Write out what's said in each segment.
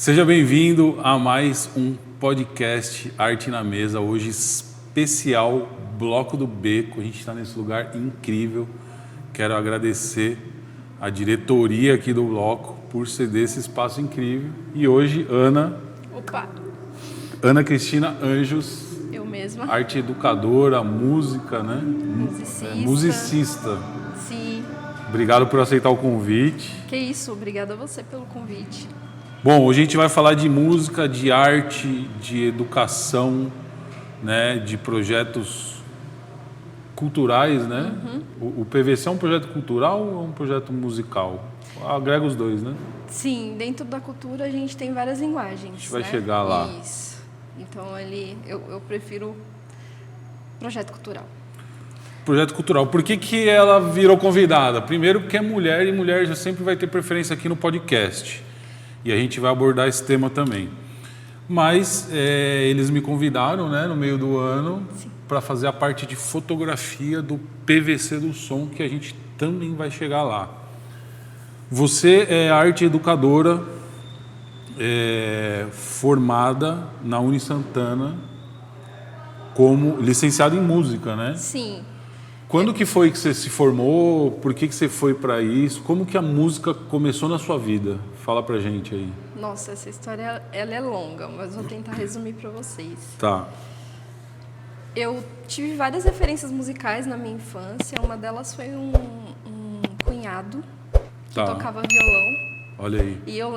Seja bem-vindo a mais um podcast Arte na Mesa, hoje especial Bloco do Beco. A gente está nesse lugar incrível. Quero agradecer a diretoria aqui do Bloco por ceder esse espaço incrível. E hoje, Ana Cristina Anjos. Eu mesma. Arte educadora, música, né? Musicista. Sim. Obrigado por aceitar o convite. Que isso, obrigada a você pelo convite. Bom, hoje a gente vai falar de música, de arte, de educação, né, de projetos culturais, né? O PVC é um projeto cultural ou é um projeto musical? Agrega os dois, né? Sim, dentro da cultura a gente tem várias linguagens. A gente vai chegar lá. Isso. Então ali eu prefiro projeto cultural. Projeto cultural. Por que ela virou convidada? Primeiro porque é mulher e mulher já sempre vai ter preferência aqui no podcast. E a gente vai abordar esse tema também. Mas eles me convidaram, né, no meio do ano para fazer a parte de fotografia do PVC do som, que a gente também vai chegar lá. Você é arte educadora, formada na Unisantana como licenciada em música, né? Sim. Quando que foi que você se formou? Por que você foi para isso? Como que a música começou na sua vida? Fala pra gente aí. Nossa, essa história ela é longa, mas vou tentar resumir para vocês. Tá. Eu tive várias referências musicais na minha infância. Uma delas foi um cunhado que tocava violão. Olha aí. E eu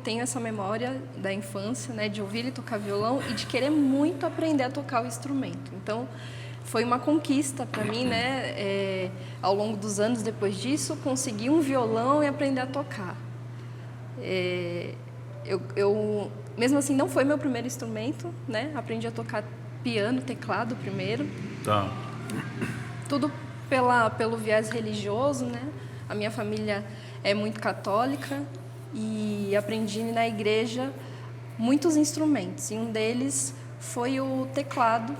tenho essa memória da infância, né, de ouvir ele tocar violão e de querer muito aprender a tocar o instrumento. Então, foi uma conquista para mim, né, ao longo dos anos depois disso, conseguir um violão e aprender a tocar. Mesmo assim, não foi meu primeiro instrumento, né, aprendi a tocar piano, teclado primeiro. Tá. Tudo pelo viés religioso, né, a minha família é muito católica e aprendi na igreja muitos instrumentos. E um deles foi o teclado,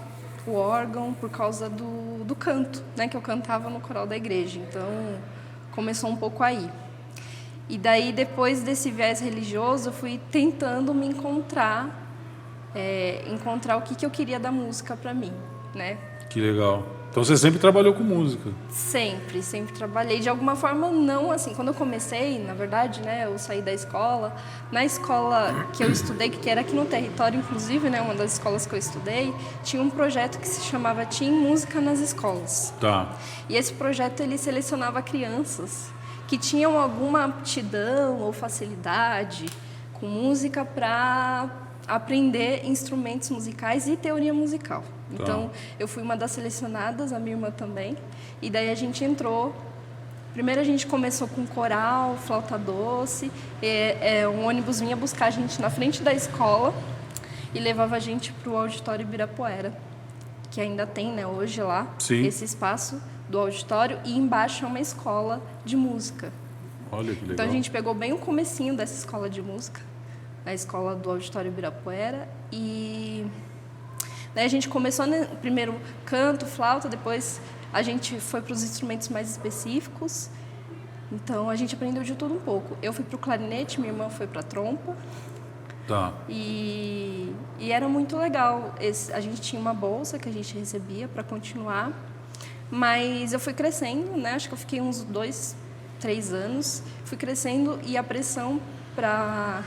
o órgão, por causa do canto, né, que eu cantava no coral da igreja. Então, começou um pouco aí. E daí, depois desse viés religioso, eu fui tentando me encontrar o que eu queria da música para mim, né? Que legal. Então, você sempre trabalhou com música? Sempre trabalhei. De alguma forma, não assim. Quando eu comecei, na verdade, né, eu saí da escola. Na escola que eu estudei, que era aqui no território, inclusive, né, uma das escolas que eu estudei, tinha um projeto que se chamava Team Música nas Escolas. Tá. E esse projeto, ele selecionava crianças que tinham alguma aptidão ou facilidade com música para aprender instrumentos musicais e teoria musical. Então, eu fui uma das selecionadas, a minha irmã também. E daí a gente entrou. Primeiro a gente começou com coral, flauta doce. Um ônibus vinha buscar a gente na frente da escola e levava a gente para o Auditório Ibirapuera, que ainda tem, né, hoje lá, esse espaço do auditório. E embaixo é uma escola de música. Olha que legal. Então a gente pegou bem o comecinho dessa escola de música, a escola do Auditório Ibirapuera. E daí a gente começou primeiro canto, flauta, depois a gente foi para os instrumentos mais específicos. Então a gente aprendeu de tudo um pouco. Eu fui para o clarinete, minha irmã foi para a trompa. Tá. E era muito legal. A gente tinha uma bolsa que a gente recebia para continuar, mas eu fui crescendo, né? Acho que eu fiquei uns 2, 3 anos. Fui crescendo e a pressão para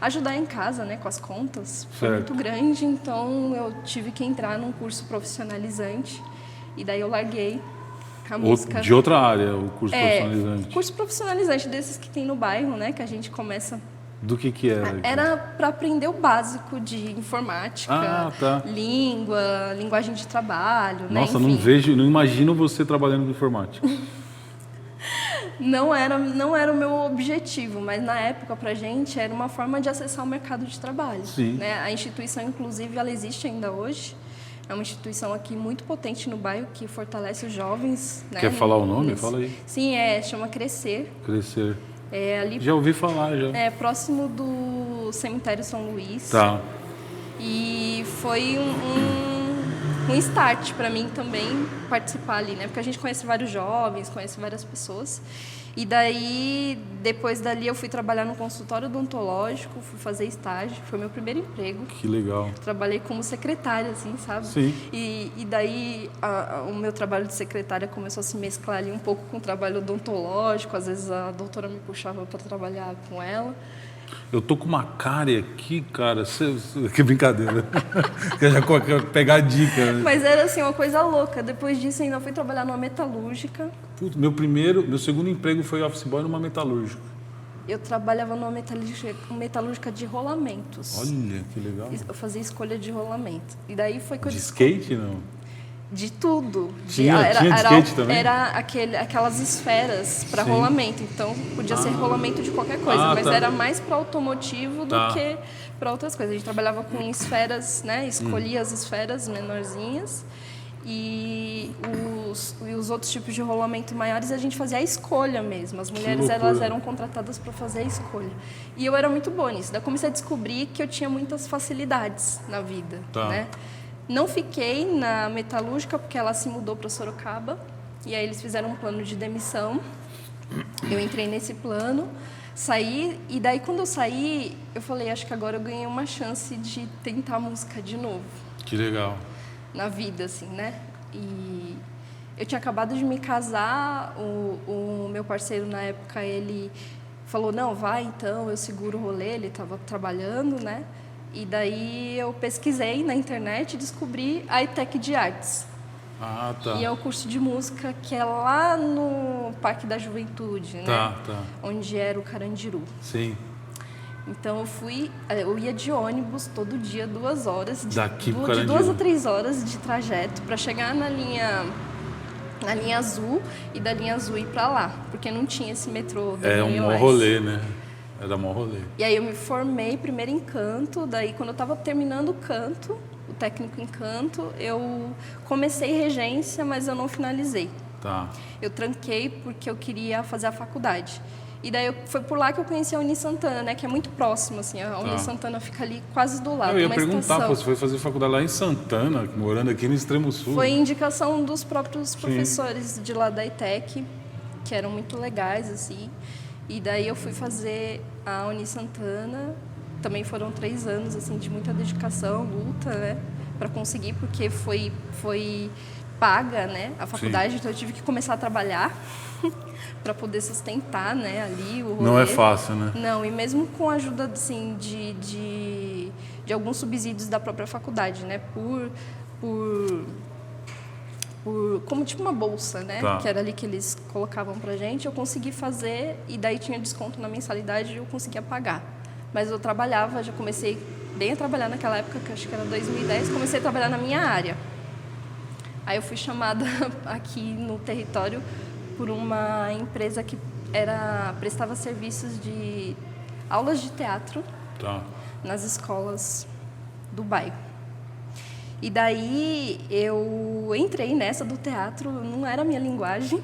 ajudar em casa, né, com as contas, foi muito grande, então eu tive que entrar num curso profissionalizante e daí eu larguei a música. De outra área, o curso profissionalizante? Curso profissionalizante desses que tem no bairro, né, que a gente começa. Do que era? Era para aprender o básico de informática, língua, linguagem de trabalho, Nossa, né, enfim. não imagino você trabalhando com informática. Não era o meu objetivo, mas na época pra gente era uma forma de acessar o mercado de trabalho. Sim. Né? A instituição, inclusive, ela existe ainda hoje. É uma instituição aqui muito potente no bairro que fortalece os jovens. Né? Quer falar o nome? Fala aí. Sim, chama Crescer. Crescer. Ali, já ouvi falar, já. Próximo do cemitério São Luís. Tá. E foi um start para mim também participar ali, né? Porque a gente conhece vários jovens, conhece várias pessoas. E daí, depois dali, eu fui trabalhar no consultório odontológico, fui fazer estágio, foi meu primeiro emprego. Que legal. Trabalhei como secretária, assim, sabe? Sim. E daí, o meu trabalho de secretária começou a se mesclar ali um pouco com o trabalho odontológico, às vezes a doutora me puxava para trabalhar com ela. Eu tô com uma cárie aqui, cara. Que brincadeira. Que eu já quero pegar a dica. Né? Mas era assim, uma coisa louca. Depois disso, ainda fui trabalhar numa metalúrgica. Puta, meu segundo emprego foi office boy numa metalúrgica. Eu trabalhava numa metalúrgica de rolamentos. Olha, que legal. Eu fazia escolha de rolamento. E daí foi que eu De skate, não? De tudo. Tinha de skate também? Era aquelas esferas para rolamento. Então, podia ser rolamento de qualquer coisa. Mas era mais para automotivo do que para outras coisas. A gente trabalhava com esferas, né? Escolhia as esferas menorzinhas. E os outros tipos de rolamento maiores a gente fazia a escolha mesmo. As mulheres elas eram contratadas para fazer a escolha. E eu era muito boa nisso. Daí eu comecei a descobrir que eu tinha muitas facilidades na vida, né? Não fiquei na metalúrgica porque ela se mudou para Sorocaba. E aí eles fizeram um plano de demissão. Eu entrei nesse plano, saí. E daí quando eu saí, eu falei, acho que agora eu ganhei uma chance de tentar música de novo. Que legal. Na vida, assim, né? E eu tinha acabado de me casar, o meu parceiro na época, ele falou, não, vai então, eu seguro o rolê, ele estava trabalhando, né? E daí eu pesquisei na internet e descobri a ETEC de Artes. Ah, tá. E é o curso de música que é lá no Parque da Juventude, né? Tá. Onde era o Carandiru. Sim. Então eu ia de ônibus todo dia, 2 horas. Daqui pro de Carandiru. 2 a 3 horas de trajeto para chegar na linha azul e da linha azul ir para lá, porque não tinha esse metrô da É um linha mó Oeste. rolê, né? Era mó rolê. E aí eu me formei primeiro em canto, daí quando eu estava terminando o canto, o técnico em canto, eu comecei regência, mas eu não finalizei. Tá. Eu tranquei porque eu queria fazer a faculdade. E daí foi por lá que eu conheci a Uni Santana, né? Que é muito próximo, assim. A Uni Santana fica ali quase do lado. Eu ia uma perguntar, estação. pô, você foi fazer faculdade lá em Santana, morando aqui no extremo sul. Foi indicação dos próprios professores de lá da ETEC, que eram muito legais, assim. E daí eu fui fazer a Uni Santana. Também foram 3 anos, assim, de muita dedicação, luta, né? Para conseguir, porque foi paga, né? A faculdade, então eu tive que começar a trabalhar para poder sustentar, né? Ali o rolê. Não é fácil, né? Não, e mesmo com a ajuda, assim, de alguns subsídios da própria faculdade, né? Como tipo uma bolsa, né? Tá. Que era ali que eles colocavam pra gente, eu consegui fazer e daí tinha desconto na mensalidade e eu conseguia pagar. Mas eu trabalhava, já comecei bem a trabalhar naquela época, que acho que era 2010, comecei a trabalhar na minha área. Aí eu fui chamada aqui no território por uma empresa que prestava serviços de aulas de teatro nas escolas do bairro. E daí eu entrei nessa do teatro, não era a minha linguagem,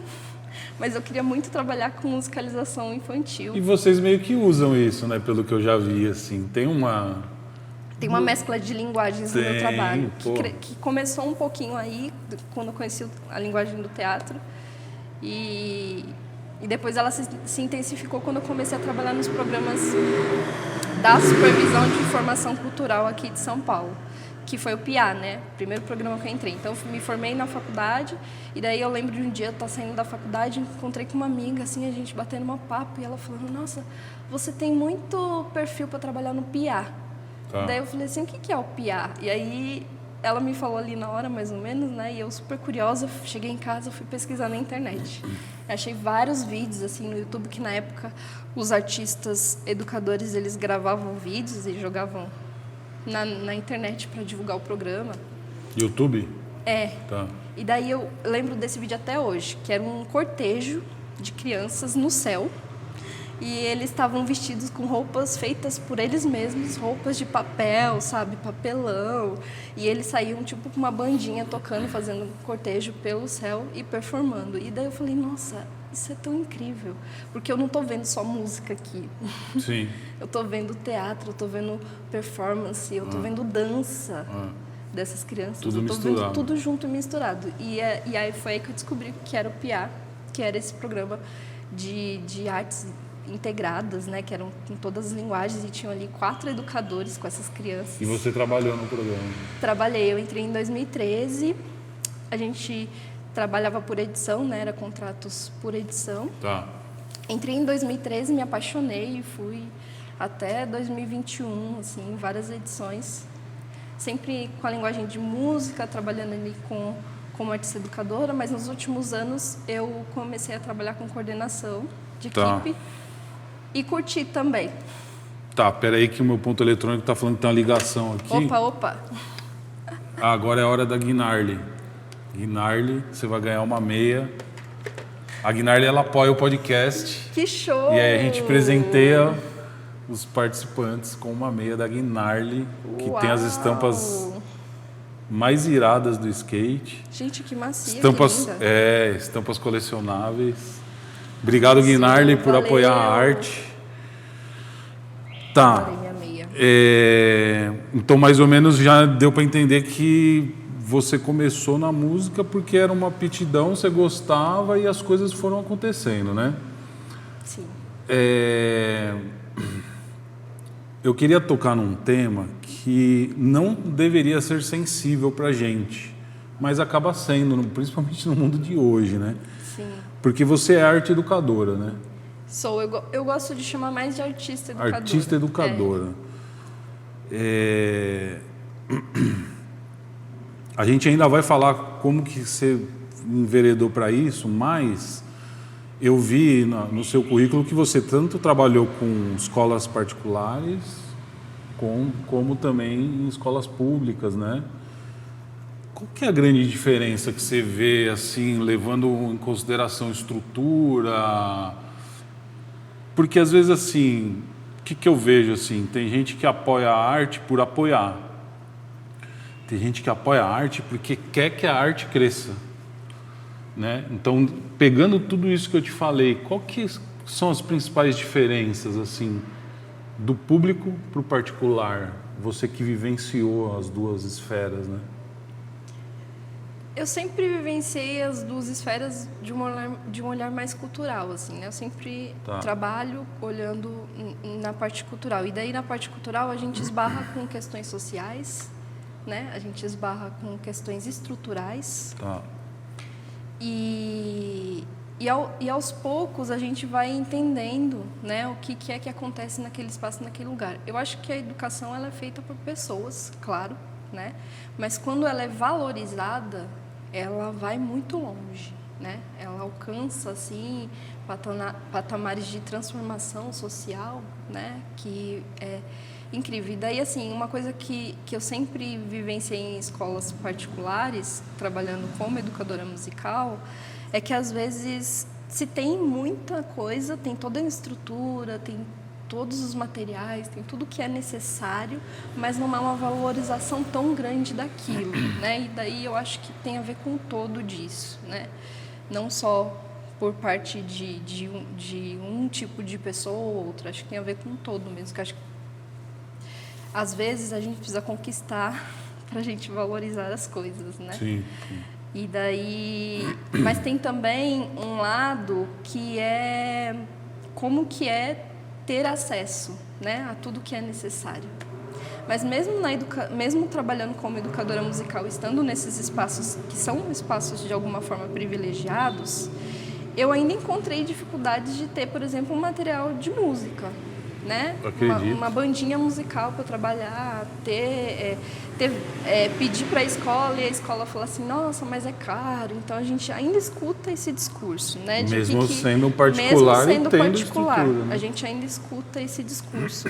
mas eu queria muito trabalhar com musicalização infantil. E vocês meio que usam isso, né? Pelo que eu já vi, assim. Tem uma mescla de linguagens no meu trabalho, que começou um pouquinho aí, quando eu conheci a linguagem do teatro. E depois ela se intensificou quando eu comecei a trabalhar nos programas da Supervisão de Formação Cultural aqui de São Paulo, que foi o PIA, né? O primeiro programa que eu entrei. Então, eu me formei na faculdade, e daí eu lembro de um dia eu estar saindo da faculdade, encontrei com uma amiga, assim, a gente batendo uma papo, e ela falando, nossa, você tem muito perfil para trabalhar no PIA. Daí eu falei assim, o que é o PIA? E aí ela me falou ali na hora, mais ou menos, né? E eu super curiosa, cheguei em casa, fui pesquisar na internet. Achei vários vídeos, assim, no YouTube, que na época os artistas educadores, eles gravavam vídeos e jogavam na internet para divulgar o programa. YouTube? É. Tá. E daí eu lembro desse vídeo até hoje, que era um cortejo de crianças no céu. E eles estavam vestidos com roupas feitas por eles mesmos, roupas de papel, sabe, papelão. E eles saíam tipo com uma bandinha tocando, fazendo um cortejo pelo céu e performando. E daí eu falei, nossa, isso é tão incrível, porque eu não estou vendo só música aqui. Sim. Eu estou vendo teatro, eu estou vendo performance, eu estou vendo dança. dessas crianças. Tudo eu tô misturado. vendo tudo junto e misturado. E aí foi aí que eu descobri que era o PIA, que era esse programa de artes integradas, né, que eram com todas as linguagens, e tinham ali 4 educadores com essas crianças. E você trabalhou no programa? Trabalhei, eu entrei em 2013, a gente trabalhava por edição, né, era contratos por edição. Tá. Entrei em 2013, me apaixonei e fui até 2021, assim, várias edições, sempre com a linguagem de música, trabalhando ali como artista educadora, mas nos últimos anos eu comecei a trabalhar com coordenação de equipe e curti também. Tá, peraí que o meu ponto eletrônico tá falando que tem uma ligação aqui. Opa! Agora é a hora da Guinarly. Guinarly, você vai ganhar uma meia. A Guinarly, ela apoia o podcast. Que show! E aí a gente presenteia os participantes com uma meia da Guinarly, que tem as estampas mais iradas do skate. Gente, que macia, Estampas, que linda. Estampas colecionáveis. Obrigado, Guinarly, por valeu. apoiar a arte. Tá. Adorei minha meia. Então, mais ou menos, já deu para entender que você começou na música porque era uma aptidão, você gostava e as coisas foram acontecendo, né? Sim. Eu queria tocar num tema que não deveria ser sensível para a gente, mas acaba sendo, principalmente no mundo de hoje, né? Sim. Porque você é arte educadora, né? Sou, eu gosto de chamar mais de artista educadora. Artista educadora. A gente ainda vai falar como que você enveredou para isso, mas eu vi no seu currículo que você tanto trabalhou com escolas particulares como também em escolas públicas, né? Qual que é a grande diferença que você vê, assim, levando em consideração estrutura? Porque às vezes, assim, o que eu vejo, assim, tem gente que apoia a arte por apoiar. Tem gente que apoia a arte porque quer que a arte cresça, né? Então, pegando tudo isso que eu te falei, qual que são as principais diferenças, assim, do público para o particular? Você que vivenciou as duas esferas, né? Eu sempre vivenciei as duas esferas de um olhar mais cultural, assim, né? Eu sempre trabalho olhando na parte cultural. E daí, na parte cultural, a gente esbarra com questões sociais, né? A gente esbarra com questões estruturais. Tá. E aos poucos a gente vai entendendo, né, o que é que acontece naquele espaço, naquele lugar. Eu acho que a educação ela é feita por pessoas, claro, né? Mas quando ela é valorizada, ela vai muito longe, né? Ela alcança assim patamares de transformação social, né? Que é incrível. E daí, assim, uma coisa que eu sempre vivenciei em escolas particulares, trabalhando como educadora musical, é que às vezes se tem muita coisa, tem toda a estrutura, tem todos os materiais, tem tudo que é necessário, mas não há uma valorização tão grande daquilo, né? E daí eu acho que tem a ver com o todo disso, né? Não só por parte de um tipo de pessoa ou outro, acho que tem a ver com o todo mesmo, que acho que às vezes a gente precisa conquistar para a gente valorizar as coisas, né? Sim. E daí, mas tem também um lado que é como que é ter acesso, né, a tudo que é necessário. Mas mesmo trabalhando como educadora musical, estando nesses espaços que são espaços de alguma forma privilegiados, eu ainda encontrei dificuldades de ter, por exemplo, um material de música, né? Uma bandinha musical para trabalhar, pedir para a escola e a escola falar assim, nossa, mas é caro. Então a gente ainda escuta esse discurso, né? Mesmo sendo particular, a gente ainda escuta esse discurso.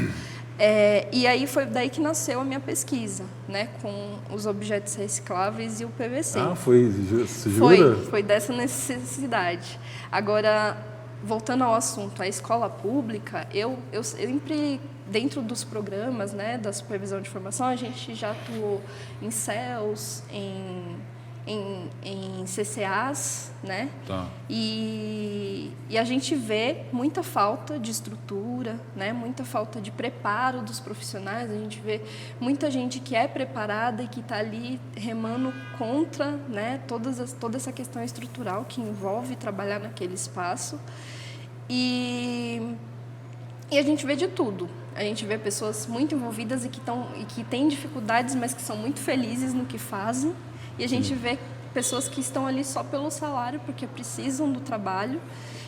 E aí foi daí que nasceu a minha pesquisa, né? Com os objetos recicláveis e o PVC. Ah, você jura? Foi dessa necessidade. Agora, voltando ao assunto, a escola pública, eu sempre, dentro dos programas, né, da supervisão de formação, a gente já atuou em CELS, em em CCAs, né? Tá. E a gente vê muita falta de estrutura, né? Muita falta de preparo dos profissionais. A gente vê muita gente que é preparada e que está ali remando contra, né? Toda essa questão estrutural que envolve trabalhar naquele espaço. E a gente vê de tudo. A gente vê pessoas muito envolvidas e que têm dificuldades, mas que são muito felizes no que fazem. E a gente vê pessoas que estão ali só pelo salário, porque precisam do trabalho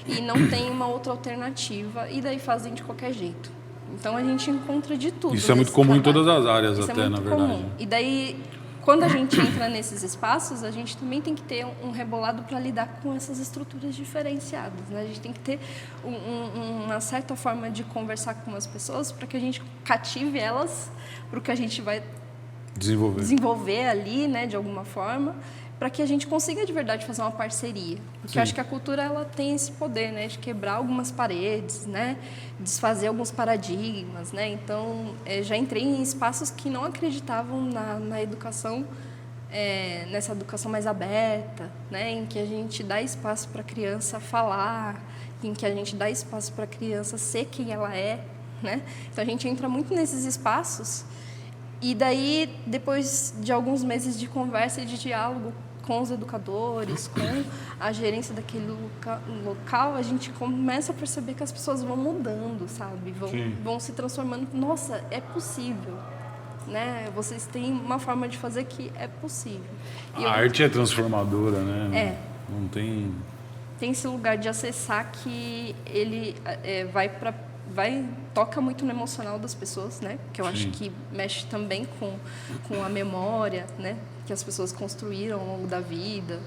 e não tem uma outra alternativa, e daí fazem de qualquer jeito. Então, a gente encontra de tudo. Isso é muito comum em todas as áreas, Isso até, é na muito verdade. comum. E daí, quando a gente entra nesses espaços, a gente também tem que ter um rebolado para lidar com essas estruturas diferenciadas, né? A gente tem que ter uma certa forma de conversar com as pessoas para que a gente cative elas para o que a gente vai desenvolver ali, né, de alguma forma, para que a gente consiga de verdade fazer uma parceria. Porque eu acho que a cultura ela tem esse poder, né, de quebrar algumas paredes, né, desfazer alguns paradigmas, né. Então, já entrei em espaços que não acreditavam na educação, nessa educação mais aberta, né, em que a gente dá espaço para a criança falar, em que a gente dá espaço para a criança ser quem ela é, né. Então, a gente entra muito nesses espaços. E daí, depois de alguns meses de conversa e de diálogo com os educadores, com a gerência daquele local, a gente começa a perceber que as pessoas vão mudando, sabe? Vão se transformando. Nossa, é possível, né? Vocês têm uma forma de fazer que é possível. A arte é transformadora, né? Não tem... Tem esse lugar de acessar que ele toca muito no emocional das pessoas, né? Que eu acho que mexe também com a memória, né? Que as pessoas construíram ao longo da vida,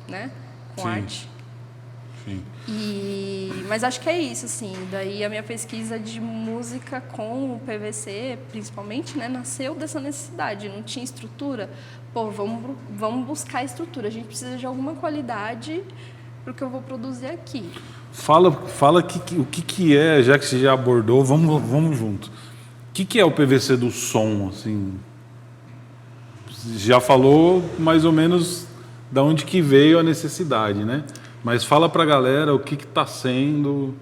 né? Com arte. Sim. Mas acho que é isso, assim. Daí a minha pesquisa de música com o PVC, principalmente, né? Nasceu dessa necessidade. Não tinha estrutura. Pô, vamos buscar estrutura. A gente precisa de alguma qualidade para o que eu vou produzir aqui. Fala o que é, já que você já abordou, vamos junto. O que é o PVC do som, assim? Já falou mais ou menos de onde que veio a necessidade, né? Mas fala pra galera o que está sendo,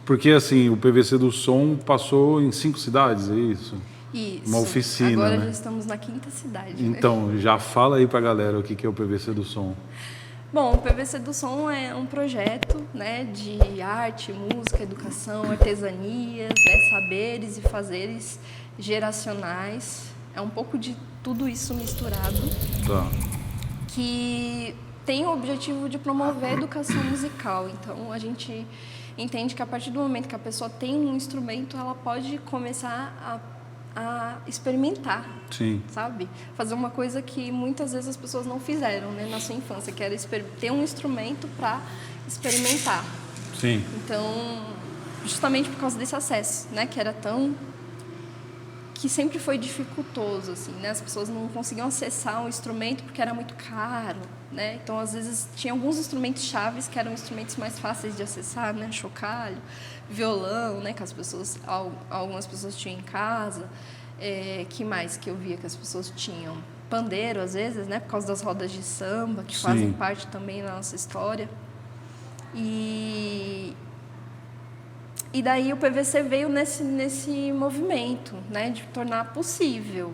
porque assim, o PVC do som passou em 5 cidades, é isso? Isso. Uma oficina, Agora né? já estamos na 5ª cidade. Então, né? já fala aí pra galera o que é o PVC do som. Bom, o PVC do Som é um projeto, né, de arte, música, educação, artesanias, né, saberes e fazeres geracionais. É um pouco de tudo isso misturado. Tá. Que tem o objetivo de promover a educação musical. Então, a gente entende que a partir do momento que a pessoa tem um instrumento, ela pode começar a experimentar, sabe? Fazer uma coisa que muitas vezes as pessoas não fizeram, né, na sua infância, que era ter um instrumento para experimentar. Sim. Então, justamente por causa desse acesso, né, que sempre foi dificultoso, assim, né? As pessoas não conseguiam acessar um instrumento porque era muito caro, né? Então, às vezes, tinha alguns instrumentos chaves que eram instrumentos mais fáceis de acessar, né? Chocalho, violão, né? Que algumas pessoas tinham em casa. Que mais que eu via que as pessoas tinham? Pandeiro, às vezes, né? Por causa das rodas de samba, que fazem parte também da nossa história. E daí o PVC veio nesse movimento, né, de tornar possível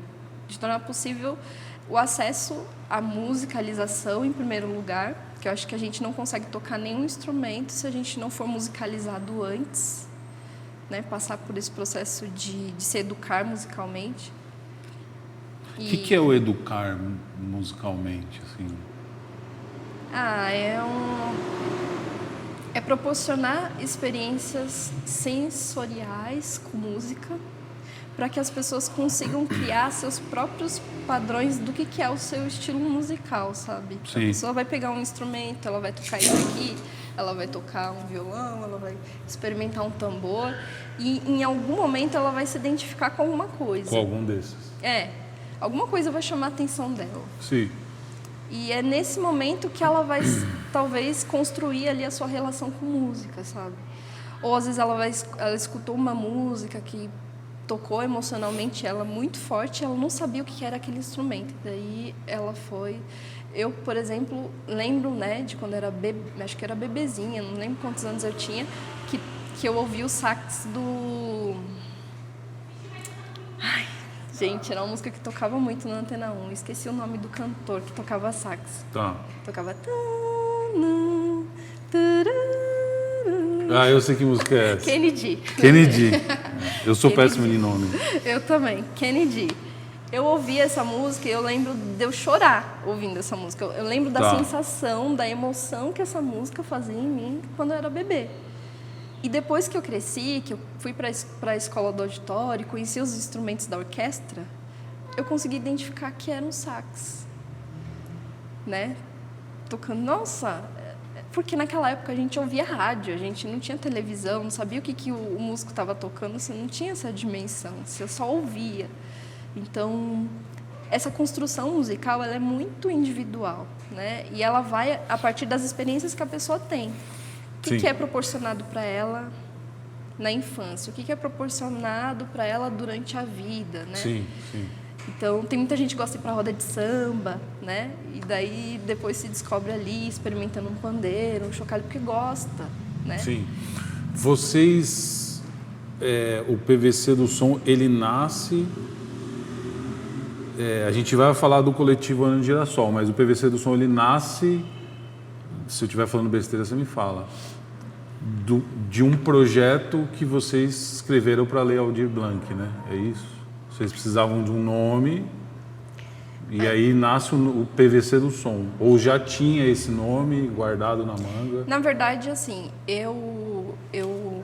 o acesso à musicalização, em primeiro lugar, que eu acho que a gente não consegue tocar nenhum instrumento se a gente não for musicalizado antes, né, passar por esse processo de se educar musicalmente. O que é o educar musicalmente, assim? É proporcionar experiências sensoriais com música para que as pessoas consigam criar seus próprios padrões do que é o seu estilo musical, sabe? Sim. A pessoa vai pegar um instrumento, ela vai tocar isso aqui, ela vai tocar um violão, ela vai experimentar um tambor e em algum momento ela vai se identificar com alguma coisa. Com algum desses. Alguma coisa vai chamar a atenção dela. Sim. E é nesse momento que ela vai, talvez, construir ali a sua relação com música, sabe? Ou, às vezes, ela escutou uma música que tocou emocionalmente ela muito forte, ela não sabia o que era aquele instrumento. Daí, ela foi eu, por exemplo, lembro, né, de quando era acho que era bebezinha, não lembro quantos anos eu tinha, que eu ouvi o sax do... Ai, gente, era uma música que tocava muito na Antena 1. Esqueci o nome do cantor que tocava sax. Tá. Tocava... Ah, eu sei que música é essa. Kennedy. Kennedy. Eu sou péssimo de nome. Eu também, Kennedy. Eu ouvi essa música e eu lembro de eu chorar ouvindo essa música. Eu lembro da sensação, da emoção que essa música fazia em mim quando eu era bebê. E depois que eu cresci, que eu fui para a escola do auditório, conheci os instrumentos da orquestra, eu consegui identificar que era um sax, né? Tocando, nossa, porque naquela época a gente ouvia rádio, a gente não tinha televisão, não sabia o que o músico estava tocando, você não tinha essa dimensão, você só ouvia. Então, essa construção musical, ela é muito individual, né? E ela vai a partir das experiências que a pessoa tem. O que é proporcionado para ela na infância? O que é proporcionado para ela durante a vida, né? Sim, sim. Então, tem muita gente que gosta de ir para roda de samba, né? E daí, depois se descobre ali, experimentando um pandeiro, um chocalho, porque gosta, né? Sim. Vocês... o PVC do Som, ele nasce... a gente vai falar do coletivo Ano de Girassol, mas o PVC do Som, ele nasce... Se eu estiver falando besteira, você me fala. De um projeto que vocês escreveram para a Lei Aldir Blanc, né? É isso? Vocês precisavam de um nome e aí nasce o PVC do Som. Ou já tinha esse nome guardado na manga? Na verdade, assim, eu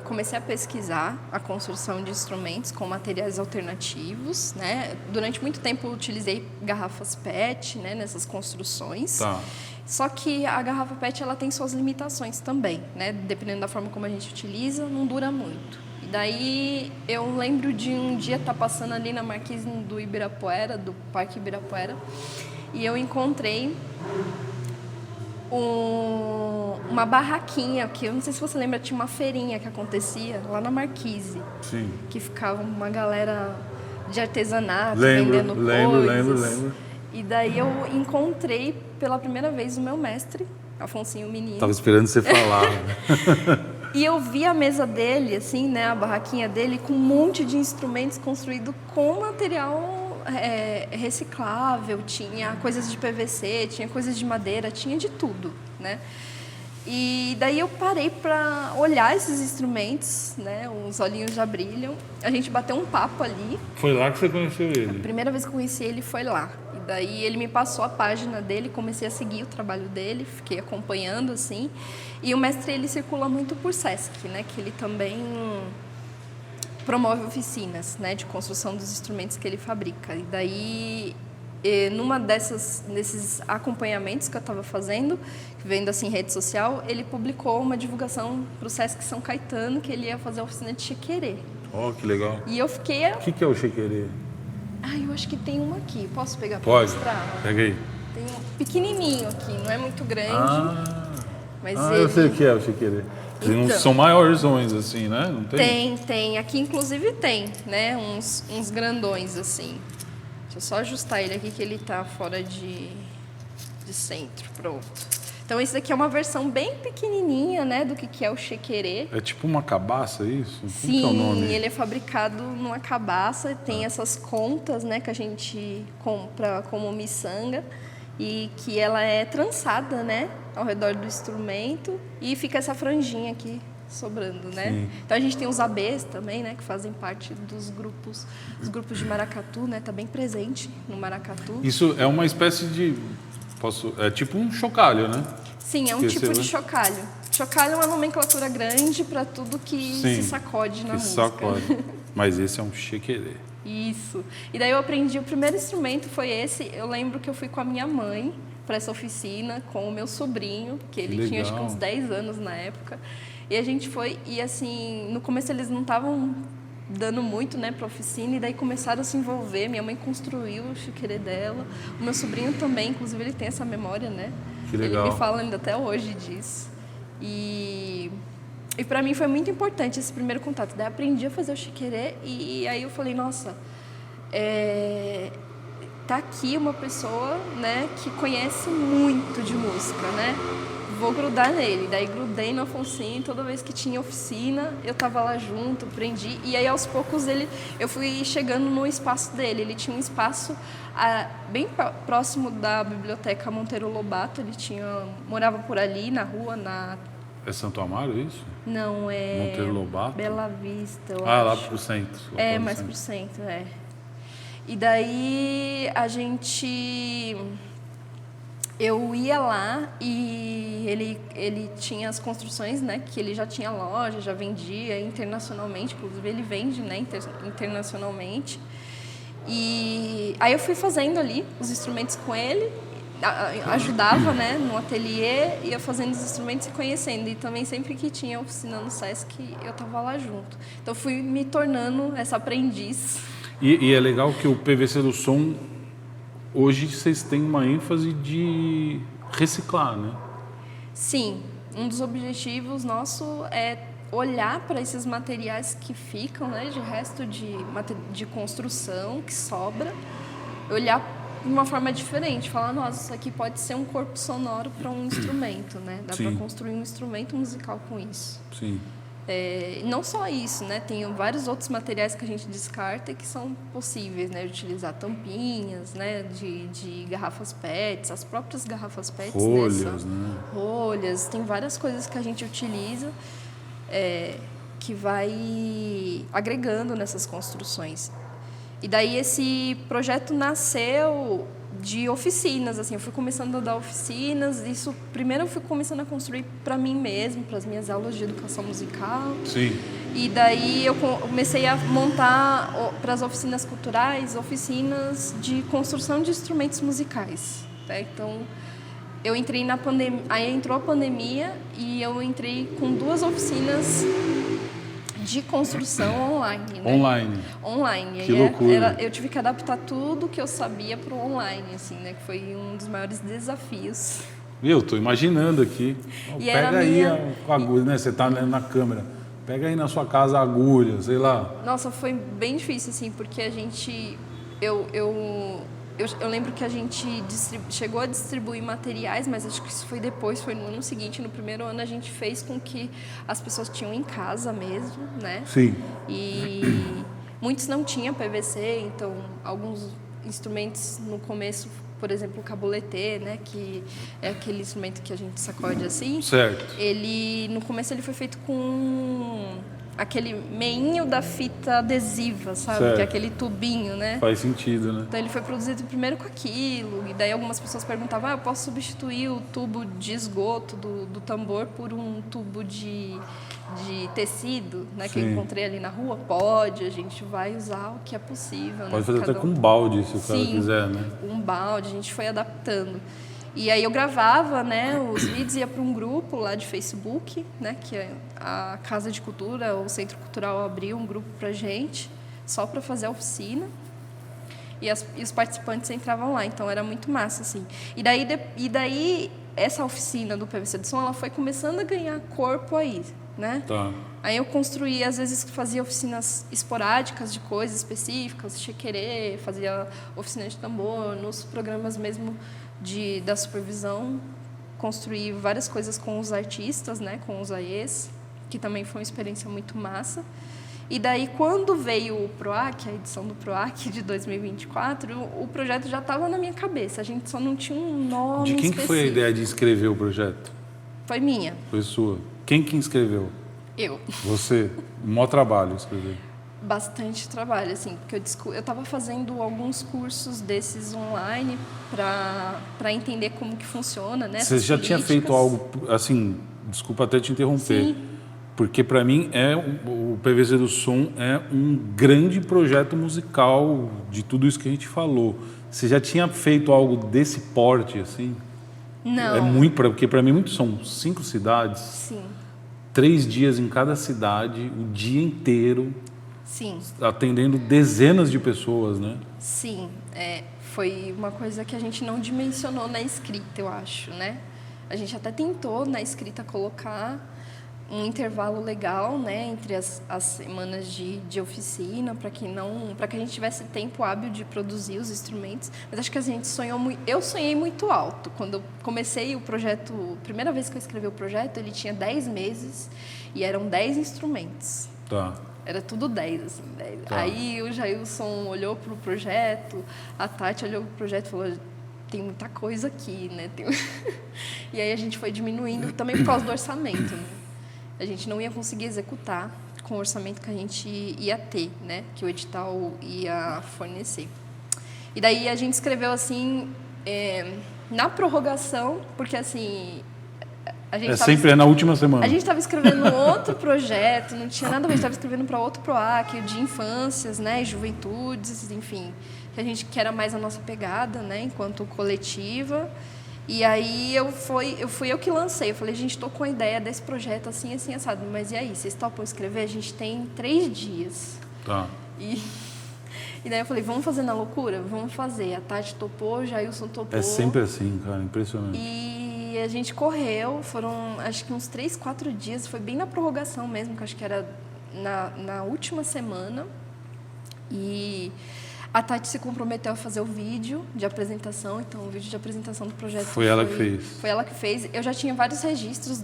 comecei a pesquisar a construção de instrumentos com materiais alternativos, né? Durante muito tempo eu utilizei garrafas PET, né, nessas construções. Tá. Só que a garrafa PET, ela tem suas limitações também, né? Dependendo da forma como a gente utiliza, não dura muito. E daí eu lembro de um dia estar passando ali na marquise do Ibirapuera, do Parque Ibirapuera, e eu encontrei uma barraquinha, que eu não sei se você lembra, tinha uma feirinha que acontecia lá na marquise. Sim. Que ficava uma galera de artesanato vendendo coisas. Lembro. E daí eu encontrei pela primeira vez o meu mestre, Afonsinho Menino. Tava esperando você falar. E eu vi a mesa dele, assim, né, a barraquinha dele, com um monte de instrumentos construídos com material reciclável, tinha coisas de PVC, tinha coisas de madeira, tinha de tudo, né? E daí eu parei para olhar esses instrumentos, né? Os olhinhos já brilham. A gente bateu um papo ali. Foi lá que você conheceu ele? A primeira vez que eu conheci ele foi lá. E daí ele me passou a página dele, comecei a seguir o trabalho dele, fiquei acompanhando, assim. E o mestre, ele circula muito por Sesc, né? Que ele também promove oficinas, né? De construção dos instrumentos que ele fabrica. E daí, nesses acompanhamentos que eu estava fazendo, vendo assim rede social, ele publicou uma divulgação para o Sesc São Caetano que ele ia fazer a oficina de chequerê. Oh, que legal. E eu fiquei... O que é o chequerê? Eu acho que tem uma aqui. Posso pegar para Pode. mostrar? Pega aí. Tem um pequenininho aqui, não é muito grande. Mas eu sei o que é o chequerê. Eles não são maiorzões assim, né? Não tem? Tem. Aqui, inclusive, tem, né? Uns grandões, assim. Deixa eu só ajustar ele aqui, que ele tá fora de centro. Pronto. Então, esse daqui é uma versão bem pequenininha, né? Do que é o chequerê. É tipo uma cabaça, isso? Sim, que é o nome? ele é fabricado numa cabaça. Tem essas contas, né? Que a gente compra como miçanga. E que ela é trançada, né? Ao redor do instrumento. E fica essa franjinha aqui sobrando, né? Sim. Então a gente tem os ABs também, né? Que fazem parte dos grupos de maracatu, né? Tá bem presente no maracatu. Isso é uma espécie de... É tipo um chocalho, né? Sim, é um tipo de chocalho. Chocalho é uma nomenclatura grande para tudo que se sacode na música. Sacode. Mas esse é um chequerê. Isso. E daí eu aprendi, o primeiro instrumento foi esse. Eu lembro que eu fui com a minha mãe para essa oficina, com o meu sobrinho, que ele tinha acho que uns 10 anos na época. E a gente foi, e assim, no começo eles não estavam dando muito, né, para oficina, e daí começaram a se envolver. Minha mãe construiu o chequerê dela. O meu sobrinho também, inclusive, ele tem essa memória, né? Que legal. Ele me fala ainda até hoje disso. E para mim foi muito importante esse primeiro contato. Daí aprendi a fazer o chequerê e aí eu falei, nossa, tá aqui uma pessoa, né, que conhece muito de música, né? Vou grudar nele. Daí grudei no Afonsinho, toda vez que tinha oficina, eu tava lá junto, aprendi. E aí, aos poucos, eu fui chegando no espaço dele. Ele tinha um espaço bem próximo da Biblioteca Monteiro Lobato. Morava por ali, na rua, É Santo Amaro, isso? Não, é... Monteiro Lobato? Bela Vista, eu acho. Lá pro centro. É, mais pro centro, é. E daí, eu ia lá e ele tinha as construções, né, que ele já tinha loja, já vendia internacionalmente, inclusive ele vende, né, internacionalmente. E aí eu fui fazendo ali os instrumentos com ele, ajudava, né, no ateliê, ia fazendo os instrumentos e conhecendo. E também sempre que tinha oficina no Sesc, eu estava lá junto. Então fui me tornando essa aprendiz. E é legal que o PVC do som, hoje vocês têm uma ênfase de reciclar, né? Sim, um dos objetivos nosso é olhar para esses materiais que ficam, né, de resto de construção, que sobra, olhar de uma forma diferente, falar, nossa, isso aqui pode ser um corpo sonoro para um instrumento, né? Dá para construir um instrumento musical com isso. Sim. Não só isso, né? Tem vários outros materiais que a gente descarta e que são possíveis, né? De utilizar tampinhas, né? De garrafas PETs, as próprias garrafas PETs. Rolhas, né? Rolhas, tem várias coisas que a gente utiliza que vai agregando nessas construções. E daí esse projeto nasceu de oficinas, assim, eu fui começando a dar oficinas, primeiro eu fui começando a construir para mim mesmo, para as minhas aulas de educação musical. Sim. E daí eu comecei a montar para as oficinas culturais, oficinas de construção de instrumentos musicais, tá? Então, eu entrei na pandemia, aí entrou a pandemia e eu entrei com 2 oficinas de construção online, né? Online. Que loucura. Eu tive que adaptar tudo que eu sabia para o online, assim, né? Que foi um dos maiores desafios. Eu tô imaginando aqui. Pega aí a agulha, né? Você tá na câmera. Pega aí na sua casa a agulha, sei lá. Nossa, foi bem difícil, assim, porque a gente... Eu lembro que a gente chegou a distribuir materiais, mas acho que isso foi depois, foi no ano seguinte. No primeiro ano a gente fez com que as pessoas tinham em casa mesmo, né? Sim. E muitos não tinham PVC, então alguns instrumentos no começo, por exemplo, o caboletê, né? Que é aquele instrumento que a gente sacode assim. Certo. No começo ele foi feito com aquele meinho da fita adesiva, sabe? Certo. Que é aquele tubinho, né? Faz sentido, né? Então ele foi produzido primeiro com aquilo, e daí algumas pessoas perguntavam, eu posso substituir o tubo de esgoto do tambor por um tubo de tecido, né? Que eu encontrei ali na rua? Pode, a gente vai usar o que é possível. Pode fazer até com um balde, se o cara quiser, né? Um balde, a gente foi adaptando. E aí eu gravava, né, os vídeos, ia para um grupo lá de Facebook, né, que a Casa de Cultura, o Centro Cultural abriu um grupo pra gente, só para fazer a oficina. E os participantes entravam lá, então era muito massa, assim. E daí essa oficina do PVC do som, ela foi começando a ganhar corpo aí, né? Tá. Aí eu construía, às vezes fazia oficinas esporádicas de coisas específicas, chequerê, fazia oficina de tambor, nos programas mesmo da supervisão, construí várias coisas com os artistas, né, com os AEs, que também foi uma experiência muito massa. E daí, quando veio o PROAC, a edição do PROAC de 2024, o projeto já estava na minha cabeça, a gente só não tinha um nome específico. De quem que foi a ideia de escrever o projeto? Foi minha. Foi sua. Quem que escreveu? Eu. Você. Maior trabalho escrever. Bastante trabalho, assim, porque eu estava fazendo alguns cursos desses online para entender como que funciona, né? Você já tinha feito algo, assim, desculpa até te interromper, Sim. Porque para mim o PVC do Som é um grande projeto musical de tudo isso que a gente falou. Você já tinha feito algo desse porte, assim? Não. É muito, porque para mim são 5 cidades. Sim. 3 dias em cada cidade, o dia inteiro. Sim. Atendendo dezenas de pessoas, né? Sim, foi uma coisa que a gente não dimensionou na escrita, eu acho, né? A gente até tentou na escrita colocar um intervalo legal, né, entre as semanas de oficina, para que a gente tivesse tempo hábil de produzir os instrumentos. Mas acho que a gente sonhou muito. Eu sonhei muito alto. Quando eu comecei o projeto, a primeira vez que eu escrevi o projeto, ele tinha 10 meses e eram 10 instrumentos. Tá. Era tudo 10, assim, 10. Tá. Aí o Jailson olhou pro projeto, a Tati olhou pro projeto e falou: tem muita coisa aqui, né? E aí a gente foi diminuindo também por causa do orçamento, né? A gente não ia conseguir executar com o orçamento que a gente ia ter, né? Que o edital ia fornecer. E daí a gente escreveu assim, na prorrogação, porque assim... A gente sempre na última semana. A gente estava escrevendo outro projeto, não tinha nada a ver, a gente estava escrevendo para outro PROAC, de infâncias, né? Juventudes, enfim, que era mais a nossa pegada, né? Enquanto coletiva. E aí fui eu que lancei. Eu falei, gente, estou com a ideia desse projeto assim, assim, assado. Mas e aí, vocês topam escrever? A gente tem 3 dias. Tá. E daí eu falei, vamos fazer na loucura? Vamos fazer. A Tati topou, o Jailson topou. É sempre assim, cara, impressionante. E a gente correu, foram acho que uns 3, 4 dias. Foi bem na prorrogação mesmo, que acho que era na última semana. E... a Tati se comprometeu a fazer o vídeo de apresentação, então o vídeo de apresentação do projeto foi ela que fez. Foi ela que fez. Eu já tinha vários registros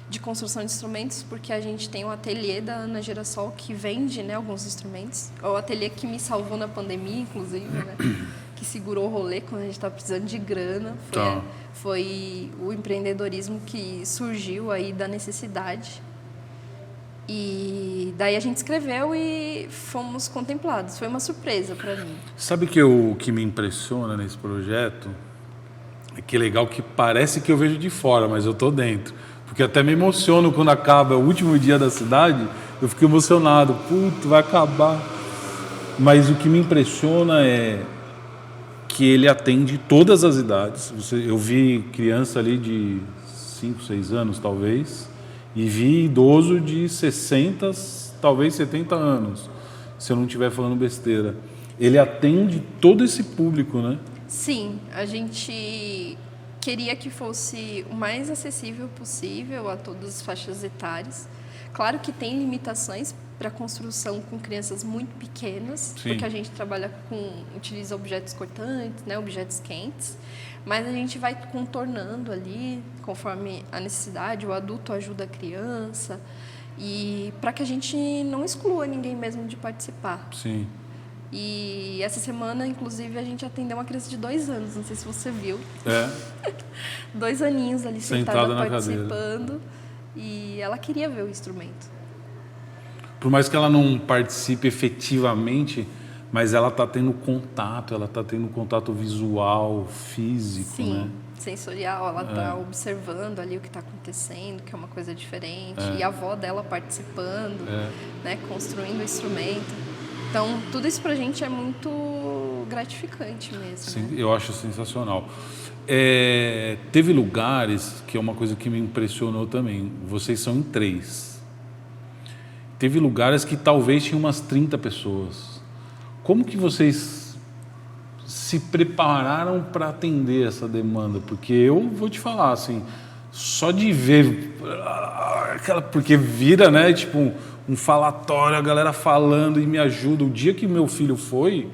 de construção de instrumentos, porque a gente tem um ateliê da Ana Girassol que vende, né, alguns instrumentos. É o ateliê que me salvou na pandemia, inclusive, né, que segurou o rolê quando a gente estava precisando de grana. Foi o empreendedorismo que surgiu aí da necessidade. E daí a gente escreveu e fomos contemplados. Foi uma surpresa para mim. Sabe o que me impressiona nesse projeto? É que é legal que parece que eu vejo de fora, mas eu tô dentro. Porque até me emociono quando acaba o último dia da cidade, eu fico emocionado. Puto, vai acabar. Mas o que me impressiona é que ele atende todas as idades. Eu vi criança ali de 5, 6 anos, talvez, e vi idoso de 60, talvez 70 anos, se eu não estiver falando besteira. Ele atende todo esse público, né? Sim, a gente queria que fosse o mais acessível possível a todas as faixas etárias. Claro que tem limitações para construção com crianças muito pequenas, Sim. porque a gente utiliza objetos cortantes, né, objetos quentes, mas a gente vai contornando ali conforme a necessidade. O adulto ajuda a criança, e para que a gente não exclua ninguém mesmo de participar. Sim. E essa semana, inclusive, a gente atendeu uma criança de 2 anos, não sei se você viu. 2 aninhos ali sentada participando, e ela queria ver o instrumento. Por mais que ela não participe efetivamente, mas ela está tendo contato, ela está tendo contato visual, físico, sim, né? Sensorial, ela está observando ali o que está acontecendo, que é uma coisa diferente, e a avó dela participando, né, construindo o instrumento. Então, tudo isso pra gente é muito gratificante mesmo. Sim, né? Eu acho sensacional. Teve lugares, que é uma coisa que me impressionou também, vocês são em 3. Teve lugares que talvez tinham umas 30 pessoas. Como que vocês se prepararam para atender essa demanda? Porque eu vou te falar, assim, só de ver, porque vira, né, tipo um falatório, a galera falando e me ajuda. O dia que meu filho foi,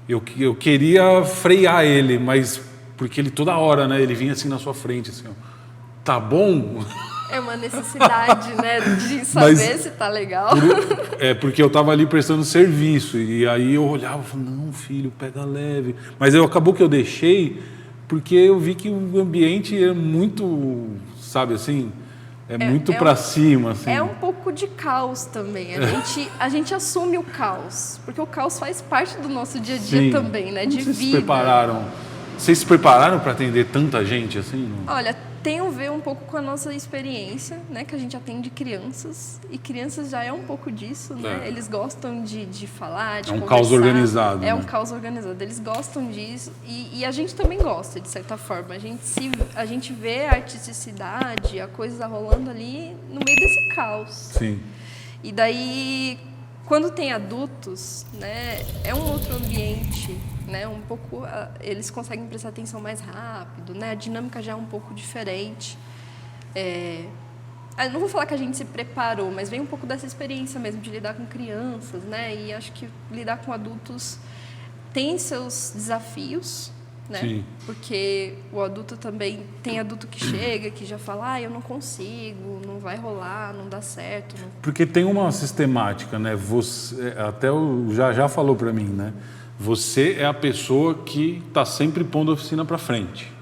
eu queria frear ele, mas porque ele toda hora, né, ele vinha assim na sua frente, assim, ó, tá bom? É uma necessidade, né, de saber se tá legal. Porque eu tava ali prestando serviço, e aí eu olhava e falava, não, filho, pega leve. Mas acabou que eu deixei, porque eu vi que o ambiente é muito, sabe assim, muito para cima. Assim. É um pouco de caos também. A gente assume o caos, porque o caos faz parte do nosso dia a dia. Sim. Também, né, de vida. Vocês se prepararam para atender tanta gente assim? Olha, tem a ver um pouco com a nossa experiência, né? Que a gente atende crianças, e crianças já é um pouco disso, né? Eles gostam de falar, de conversar. É um caos organizado. É um caos organizado, eles gostam disso, e a gente também gosta, de certa forma. A gente vê a artisticidade, a coisa rolando ali no meio desse caos. Sim. E daí, quando tem adultos, né? É um outro ambiente, né, um pouco, eles conseguem prestar atenção mais rápido, né, a dinâmica já é um pouco diferente. eu não vou falar que a gente se preparou, mas vem um pouco dessa experiência mesmo de lidar com crianças, né? E acho que lidar com adultos tem seus desafios, né? Sim. Porque o adulto também tem adulto que chega, que já fala, eu não consigo, não vai rolar, não dá certo. Não... Porque tem uma sistemática, né? Você, até o já falou para mim, né? Você é a pessoa que está sempre pondo a oficina para frente.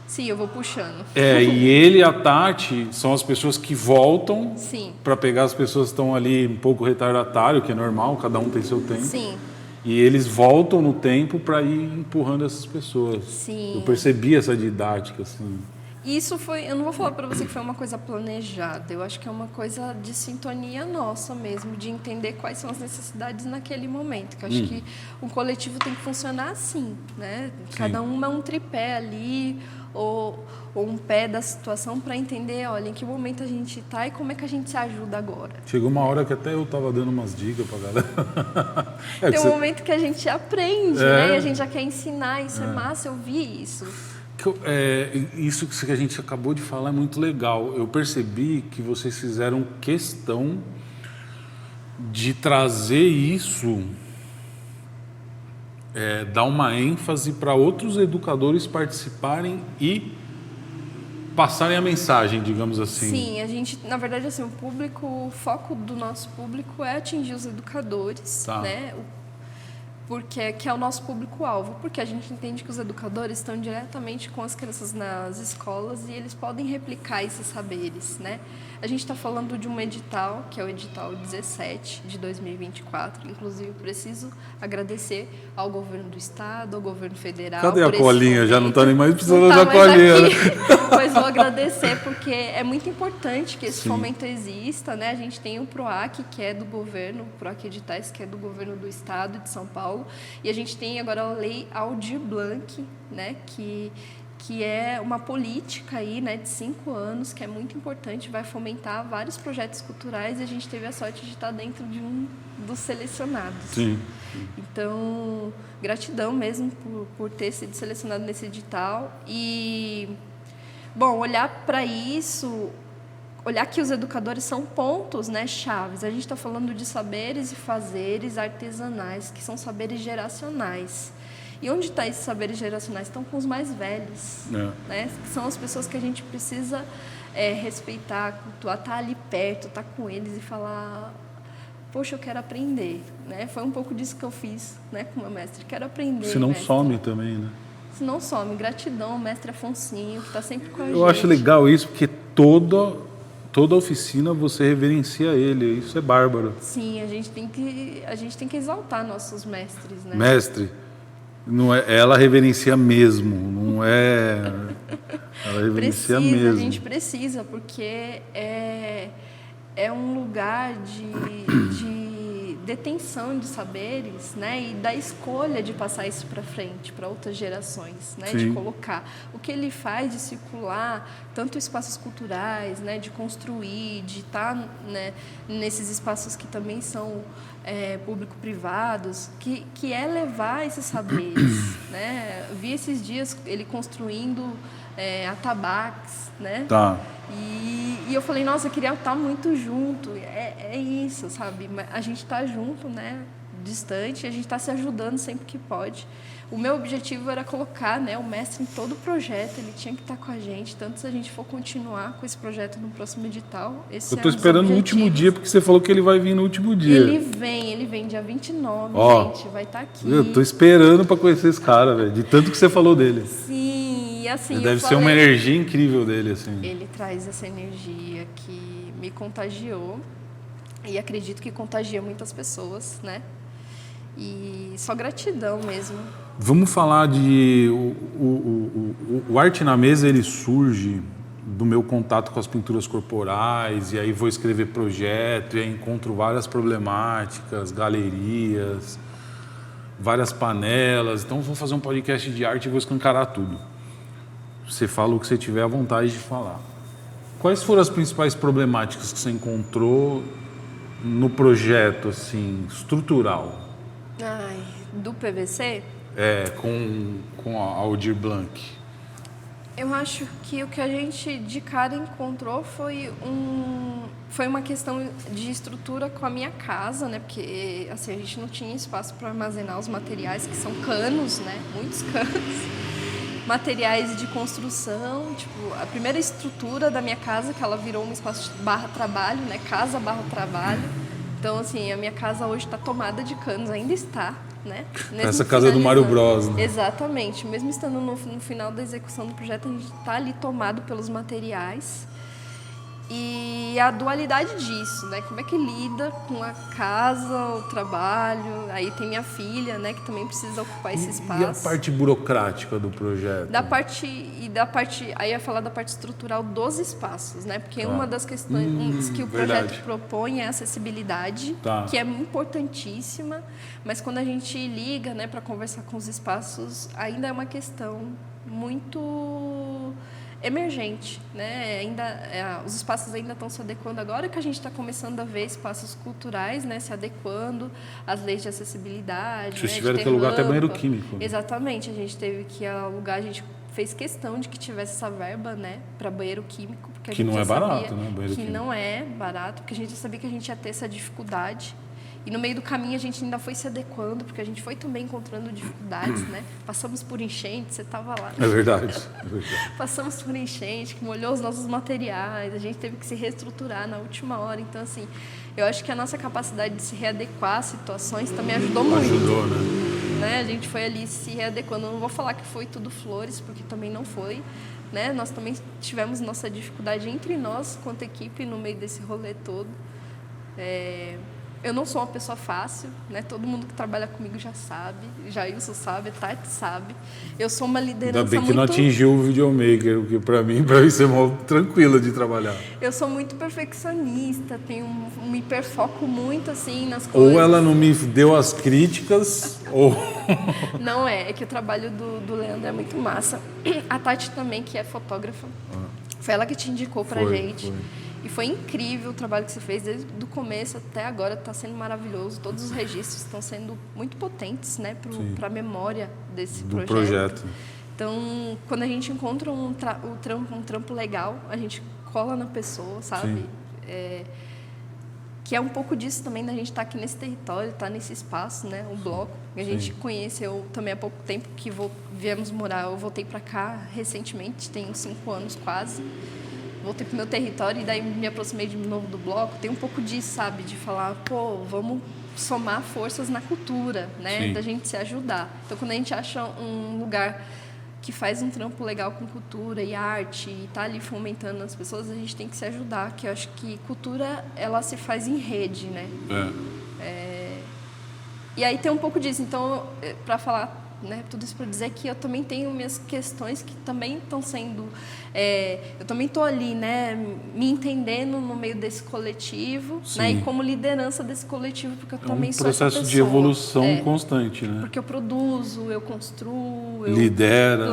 Sim, eu vou puxando. E ele e a Tati são as pessoas que voltam para pegar as pessoas que estão ali um pouco retardatário, que é normal, cada um tem seu tempo. Sim. E eles voltam no tempo para ir empurrando essas pessoas. Sim. Eu percebi essa didática, assim. Isso foi, eu não vou falar para você que foi uma coisa planejada, eu acho que é uma coisa de sintonia nossa mesmo, de entender quais são as necessidades naquele momento, que eu acho que um coletivo tem que funcionar assim, né? Cada um é um tripé ali, ou um pé da situação para entender, olha, em que momento a gente está e como é que a gente se ajuda agora. Chegou uma hora que até eu estava dando umas dicas para galera. Tem um momento que a gente aprende, né? E a gente já quer ensinar, isso é massa, eu vi isso. Isso que a gente acabou de falar é muito legal. Eu percebi que vocês fizeram questão de trazer isso, dar uma ênfase para outros educadores participarem e passarem a mensagem, digamos assim. Sim, a gente, na verdade, assim, o foco do nosso público é atingir os educadores, né? Porque que é o nosso público-alvo, porque a gente entende que os educadores estão diretamente com as crianças nas escolas e eles podem replicar esses saberes, né? A gente está falando de um edital, que é o edital 17 de 2024, inclusive preciso agradecer ao governo do estado, ao governo federal. Cadê a colinha? Já não está nem mais precisando da colinha, né? Mas vou agradecer porque é muito importante que esse fomento exista, né? A gente tem o PROAC, que é do governo, o PROAC Editais, que é do governo do estado de São Paulo, e a gente tem agora a Lei Aldir Blanc, né? Que é uma política aí, né, de 5 anos, que é muito importante, vai fomentar vários projetos culturais, e a gente teve a sorte de estar dentro de um dos selecionados. Sim. Então, gratidão mesmo por ter sido selecionado nesse edital. E, bom, olhar para isso, olhar que os educadores são pontos, né, chaves. A gente está falando de saberes e fazeres artesanais, que são saberes geracionais. E onde estão esses saberes geracionais? Estão com os mais velhos, né? Que são as pessoas que a gente precisa respeitar, cultuar, estar ali perto, estar com eles e falar, poxa, eu quero aprender, né? Foi um pouco disso que eu fiz, né, com o meu mestre, quero aprender. Se não mestre. some também, né? Se não some, gratidão, mestre Afonsinho, que está sempre com a gente. Eu acho legal isso, porque toda oficina você reverencia ele, isso é bárbaro. Sim, a gente tem que exaltar nossos mestres, né? Mestre, não é, ela reverencia mesmo, não é... Ela reverencia mesmo. A gente precisa, porque é um lugar de detenção de saberes, né? E da escolha de passar isso para frente, para outras gerações, né? De colocar. O que ele faz de circular tanto espaços culturais, né? De construir, de estar, né, nesses espaços que também são público-privados, que é levar esses saberes, né? Vi esses dias ele construindo atabaques, né? Tá. E eu falei, nossa, eu queria estar muito junto. É isso, sabe? A gente está junto, né? Distante, a gente está se ajudando sempre que pode. O meu objetivo era colocar, né, o mestre em todo o projeto, ele tinha que estar com a gente, tanto se a gente for continuar com esse projeto no próximo edital. Eu estou esperando o último dia, porque você falou que ele vai vir no último dia. Ele vem dia 29, gente, vai estar aqui. Eu estou esperando para conhecer esse cara, velho, de tanto que você falou dele. Sim, e assim... Deve ser uma energia incrível dele, assim. Ele traz essa energia que me contagiou, e acredito que contagia muitas pessoas, né? E só gratidão mesmo. Vamos falar de... O Arte na Mesa, ele surge do meu contato com as pinturas corporais, e aí vou escrever projeto, e aí encontro várias problemáticas, galerias, várias panelas. Então vou fazer um podcast de arte e vou escancarar tudo. Você fala o que você tiver à vontade de falar. Quais foram as principais problemáticas que você encontrou no projeto, assim, estrutural? Do PVC? Com a Aldir Blanc. Eu acho que o que a gente de cara encontrou foi uma questão de estrutura com a minha casa, né? Porque assim, a gente não tinha espaço para armazenar os materiais, que são canos, né? Muitos canos. Materiais de construção, tipo, a primeira estrutura da minha casa, que ela virou um espaço barra trabalho, né? Casa barra trabalho. Então, assim, a minha casa hoje está tomada de canos, ainda está, né? Essa casa é do Mário Bros, né? Exatamente. Mesmo estando no final da execução do projeto, a gente está ali tomado pelos materiais. E a dualidade disso, né? Como é que lida com a casa, o trabalho. Aí tem minha filha, né? Que também precisa ocupar esse espaço. E a parte burocrática do projeto? Aí eu ia falar da parte estrutural dos espaços, né? Porque uma das questões que o projeto propõe é a acessibilidade, que é importantíssima. Mas quando a gente liga, né, para conversar com os espaços, ainda é uma questão muito emergente, né? Os espaços ainda estão se adequando. Agora que a gente está começando a ver espaços culturais, né, se adequando às leis de acessibilidade. Vocês tiveram que alugar até banheiro químico. Exatamente, a gente teve que alugar, a gente fez questão de que tivesse essa verba, né, para banheiro químico, porque a gente não é barato, né? Banheiro químico não é barato, porque a gente sabia que a gente ia ter essa dificuldade. E no meio do caminho a gente ainda foi se adequando, porque a gente foi também encontrando dificuldades, né? Passamos por enchente, você estava lá. É verdade. Passamos por enchente, que molhou os nossos materiais, a gente teve que se reestruturar na última hora. Então, assim, eu acho que a nossa capacidade de se readequar às situações também ajudou muito. Ajudou, né? A gente foi ali se readequando. Eu não vou falar que foi tudo flores, porque também não foi. Né? Nós também tivemos nossa dificuldade entre nós, quanto equipe, no meio desse rolê todo. Eu não sou uma pessoa fácil, né? Todo mundo que trabalha comigo já sabe, Jailson sabe, Tati sabe. Eu sou uma liderança muito... Ainda bem que não atingiu o videomaker, porque para mim ser mal tranquila de trabalhar. Eu sou muito perfeccionista, tenho um hiperfoco muito assim nas coisas. Ou ela não me deu as críticas, ou... Não é que o trabalho do Leandro é muito massa. A Tati também, que é fotógrafa, foi ela que te indicou pra gente. E foi incrível o trabalho que você fez desde o começo até agora, está sendo maravilhoso. Todos os registros estão sendo muito potentes, né, para a memória desse projeto. Então, quando a gente encontra um trampo legal, a gente cola na pessoa, sabe? Que é um pouco disso também, da gente estar aqui nesse território, estar nesse espaço, né, o bloco. A gente conheceu também há pouco tempo que viemos morar. Eu voltei para cá recentemente, tem uns 5 anos quase. Voltei pro meu território e daí me aproximei de novo do bloco. Tem um pouco disso, sabe? De falar, vamos somar forças na cultura, né? Da gente se ajudar. Então, quando a gente acha um lugar que faz um trampo legal com cultura e arte e tá ali fomentando as pessoas, a gente tem que se ajudar. Que eu acho que cultura, ela se faz em rede, né? E aí tem um pouco disso. Então, para falar... Né, tudo isso para dizer que eu também tenho minhas questões que também estão sendo... eu também estou ali, né, me entendendo no meio desse coletivo, né, e como liderança desse coletivo, porque eu também sou essa pessoa. É um processo de evolução constante, né? Porque eu produzo, eu construo... Lidera.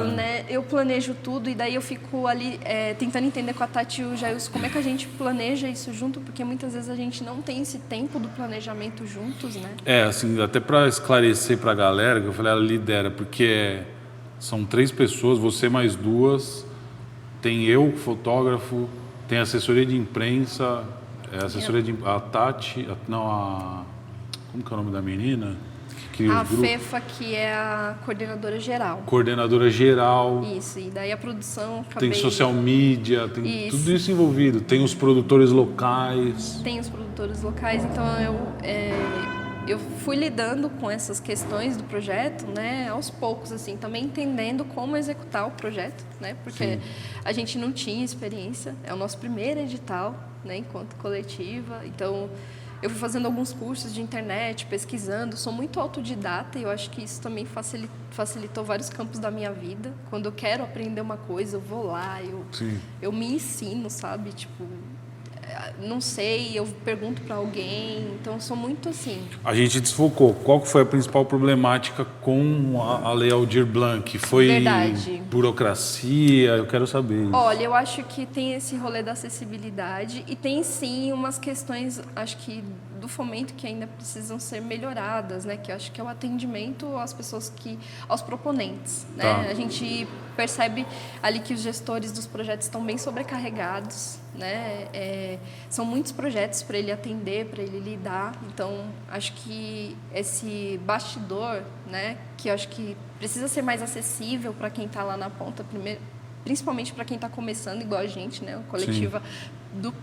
Eu planejo tudo e daí eu fico ali tentando entender com a Tati e o Jailson como é que a gente planeja isso junto, porque muitas vezes a gente não tem esse tempo do planejamento juntos, né? Assim, até para esclarecer para a galera, que eu falei, ela lidera, porque são 3 pessoas, você mais 2, tem eu, fotógrafo, tem assessoria de imprensa, a Tati, como que é o nome da menina? A Fefa, que é a coordenadora geral. Coordenadora geral. Isso, e daí a produção... Tem social media, tem tudo isso envolvido. Tem os produtores locais. Então eu fui lidando com essas questões do projeto, né, aos poucos, assim, também entendendo como executar o projeto, né, porque a gente não tinha experiência, é o nosso primeiro edital, né, enquanto coletiva, então eu fui fazendo alguns cursos de internet, pesquisando, sou muito autodidata e eu acho que isso também facilitou vários campos da minha vida. Quando eu quero aprender uma coisa, eu vou lá, eu me ensino, sabe, tipo... Não sei, eu pergunto para alguém, então eu sou muito assim. A gente desfocou. Qual foi a principal problemática com a Lei Aldir Blanc? Foi burocracia? Eu quero saber isso. Olha, eu acho que tem esse rolê da acessibilidade e tem sim umas questões, acho que do fomento que ainda precisam ser melhoradas, né? Que eu acho que é o atendimento às pessoas aos proponentes, né? Tá. A gente percebe ali que os gestores dos projetos estão bem sobrecarregados, né? São muitos projetos para ele atender, para ele lidar. Então, acho que esse bastidor, né? Que eu acho que precisa ser mais acessível para quem está lá na ponta, principalmente para quem está começando, igual a gente, né? O Coletiva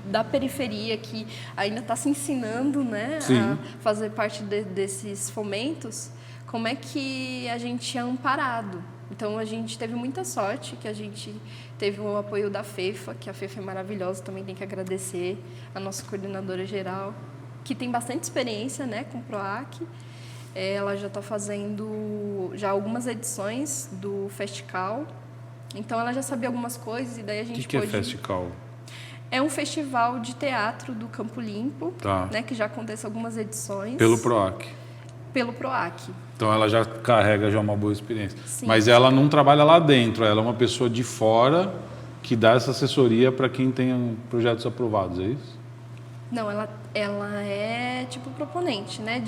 da periferia, que ainda está se ensinando, né? A fazer parte desses fomentos. Como é que a gente é amparado? Então, a gente teve muita sorte, que a gente teve o apoio da FEFA, que a FEFA é maravilhosa, também tem que agradecer a nossa coordenadora geral, que tem bastante experiência, né, com o PROAC. Ela já está fazendo algumas edições do Festival, então ela já sabia algumas coisas e daí a gente O que é Festival? É um festival de teatro do Campo Limpo, né, que já acontece algumas edições. Pelo PROAC? Pelo PROAC. Então ela já carrega uma boa experiência. Sim. Mas ela não trabalha lá dentro, ela é uma pessoa de fora que dá essa assessoria para quem tem projetos aprovados, é isso? Não, ela é tipo proponente, né?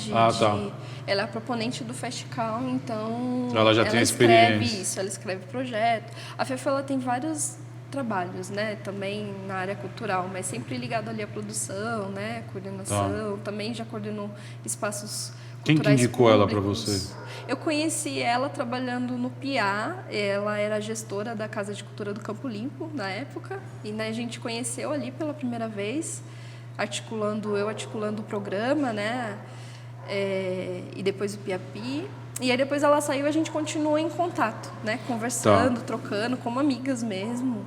Ela é a proponente do festival, então ela já tem a experiência. Escreve isso, ela escreve projeto. A FEFA ela tem vários trabalhos, né? Também na área cultural, mas sempre ligado ali à produção, né? Coordenação. Também já coordenou espaços Quem que indicou públicos. ela para você? Eu conheci ela trabalhando no PIA, ela era gestora da Casa de Cultura do Campo Limpo na época, e né, a gente conheceu ali pela primeira vez, articulando o programa, né? E depois o PIAPI. E aí depois ela saiu e a gente continuou em contato, né? Conversando, trocando, como amigas mesmo.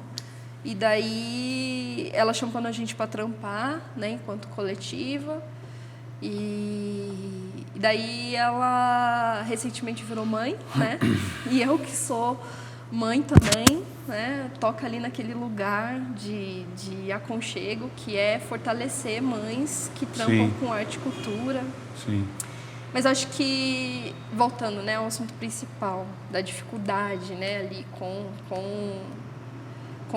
E daí ela chamou a gente para trampar, né? Enquanto coletiva. E daí ela recentemente virou mãe, né? E eu que sou mãe também, né? Toca ali naquele lugar de aconchego, que é fortalecer mães que trampam com arte e cultura. Sim. Mas acho que, voltando, né, ao assunto principal, da dificuldade, né, ali com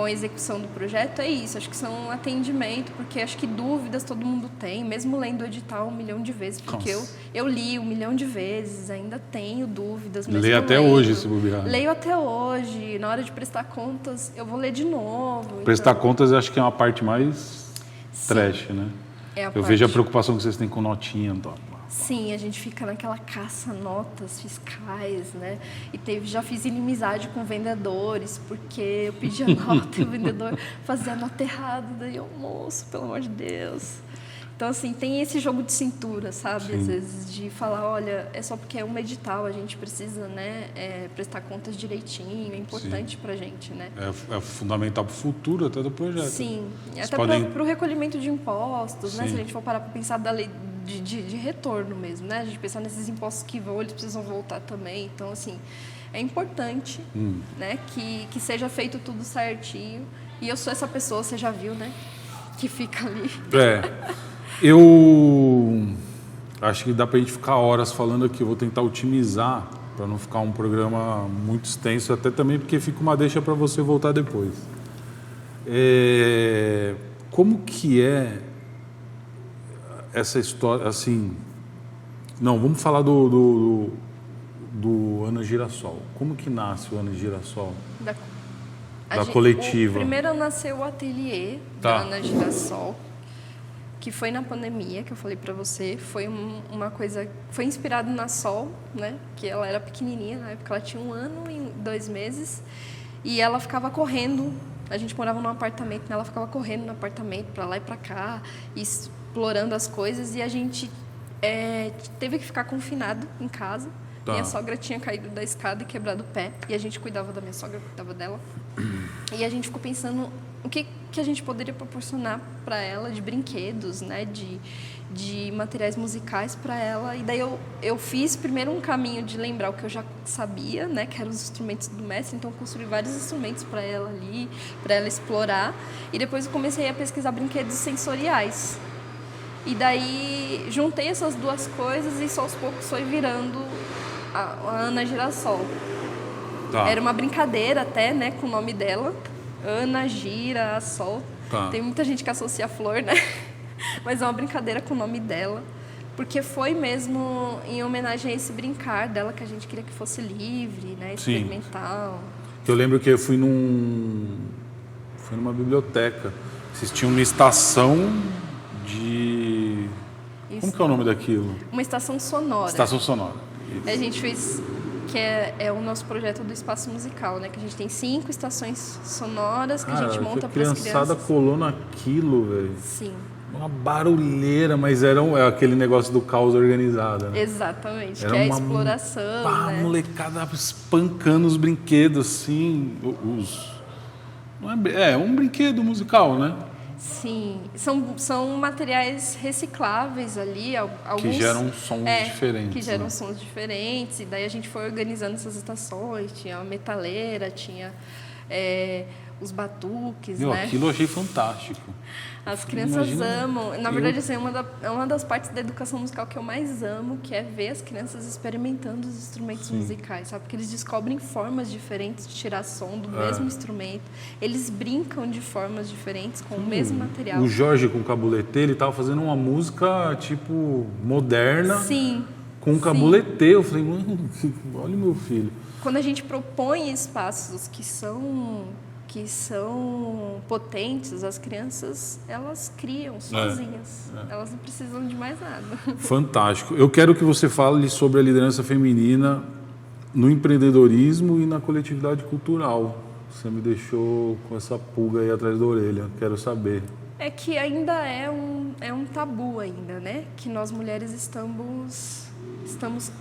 a execução do projeto, é isso. Acho que são atendimento, porque acho que dúvidas todo mundo tem, mesmo lendo o edital 1 milhão de vezes, porque eu li 1 milhão de vezes, ainda tenho dúvidas. Leio até hoje, se bobear. Leio até hoje. Na hora de prestar contas, eu vou ler de novo. Prestar contas, eu acho que é uma parte mais trash, né? Eu vejo a preocupação que vocês têm com notinha, então. Sim, a gente fica naquela caça-notas fiscais, né? E já fiz inimizade com vendedores, porque eu pedi a nota e o vendedor fazia a nota errada. Daí eu, moço, pelo amor de Deus. Então, assim, tem esse jogo de cintura, sabe? Às vezes, de falar, olha, é só porque é um edital, a gente precisa, né, prestar contas direitinho, é importante pra gente, né? É fundamental pro futuro até do projeto. Sim, até para o recolhimento de impostos, né? Se a gente for parar para pensar da lei de retorno mesmo, né? A gente pensar nesses impostos que vão, eles precisam voltar também. Então, assim, é importante, né, que seja feito tudo certinho. E eu sou essa pessoa, você já viu, né? Que fica ali. Eu acho que dá pra gente ficar horas falando aqui. Eu vou tentar otimizar para não ficar um programa muito extenso, até também porque fica uma deixa para você voltar depois. Como que é essa história, assim... Não, vamos falar do Ana Girassol. Como que nasce o Ana Girassol? Da coletiva. Primeiro nasceu o ateliê da Ana Girassol, que foi na pandemia, que eu falei para você. Foi uma coisa... Foi inspirado na Sol, né? Que ela era pequenininha, na época ela tinha 1 ano e 2 meses. E ela ficava correndo. A gente morava num apartamento, né? Ela ficava correndo no apartamento, para lá e para cá, explorando as coisas. E a gente teve que ficar confinado em casa. Minha sogra tinha caído da escada e quebrado o pé. E a gente cuidava da minha sogra, cuidava dela. E a gente ficou pensando o que a gente poderia proporcionar para ela de brinquedos, né? De materiais musicais para ela. E daí eu fiz primeiro um caminho de lembrar o que eu já sabia, né? Que eram os instrumentos do mestre. Então eu construí vários instrumentos para ela ali, para ela explorar. E depois eu comecei a pesquisar brinquedos sensoriais. E daí juntei essas duas coisas e só aos poucos foi virando a Ana Girassol. Era uma brincadeira até, né, com o nome dela. Ana Gira Sol. Tem muita gente que associa a flor, né? Mas é uma brincadeira com o nome dela. Porque foi mesmo em homenagem a esse brincar dela que a gente queria que fosse livre, né? Experimental. Eu lembro que eu fui numa biblioteca, existia uma estação de... Isso. Como que é o nome daquilo? Uma estação sonora. Estação sonora. Isso. A gente fez, que é o nosso projeto do Espaço Musical, né? Que a gente tem 5 estações sonoras que a gente monta para as crianças. A criançada colou naquilo, velho. Sim. Uma barulheira, mas era aquele negócio do caos organizado, né? Exatamente, Era que é a exploração, né? A molecada espancando os brinquedos, assim, é um brinquedo musical, né? Sim, são materiais recicláveis ali, alguns... Que geram sons diferentes. Que geram sons diferentes, e daí a gente foi organizando essas estações, tinha a metaleira, tinha os batuques, né? Aquilo eu achei fantástico. As crianças amam. Na verdade, assim, é uma das partes da educação musical que eu mais amo, que é ver as crianças experimentando os instrumentos musicais, sabe? Porque eles descobrem formas diferentes de tirar som do mesmo instrumento. Eles brincam de formas diferentes com o mesmo material. O Jorge, com o cabuletê, ele estava fazendo uma música, tipo, moderna. Sim. Com um cabuletê. Eu falei, mano, olha o meu filho. Quando a gente propõe espaços que são potentes, as crianças, elas criam sozinhas. Elas não precisam de mais nada. Fantástico. Eu quero que você fale sobre a liderança feminina no empreendedorismo e na coletividade cultural. Você me deixou com essa pulga aí atrás da orelha. Quero saber. É que ainda é um tabu ainda, né? Que nós mulheres estamos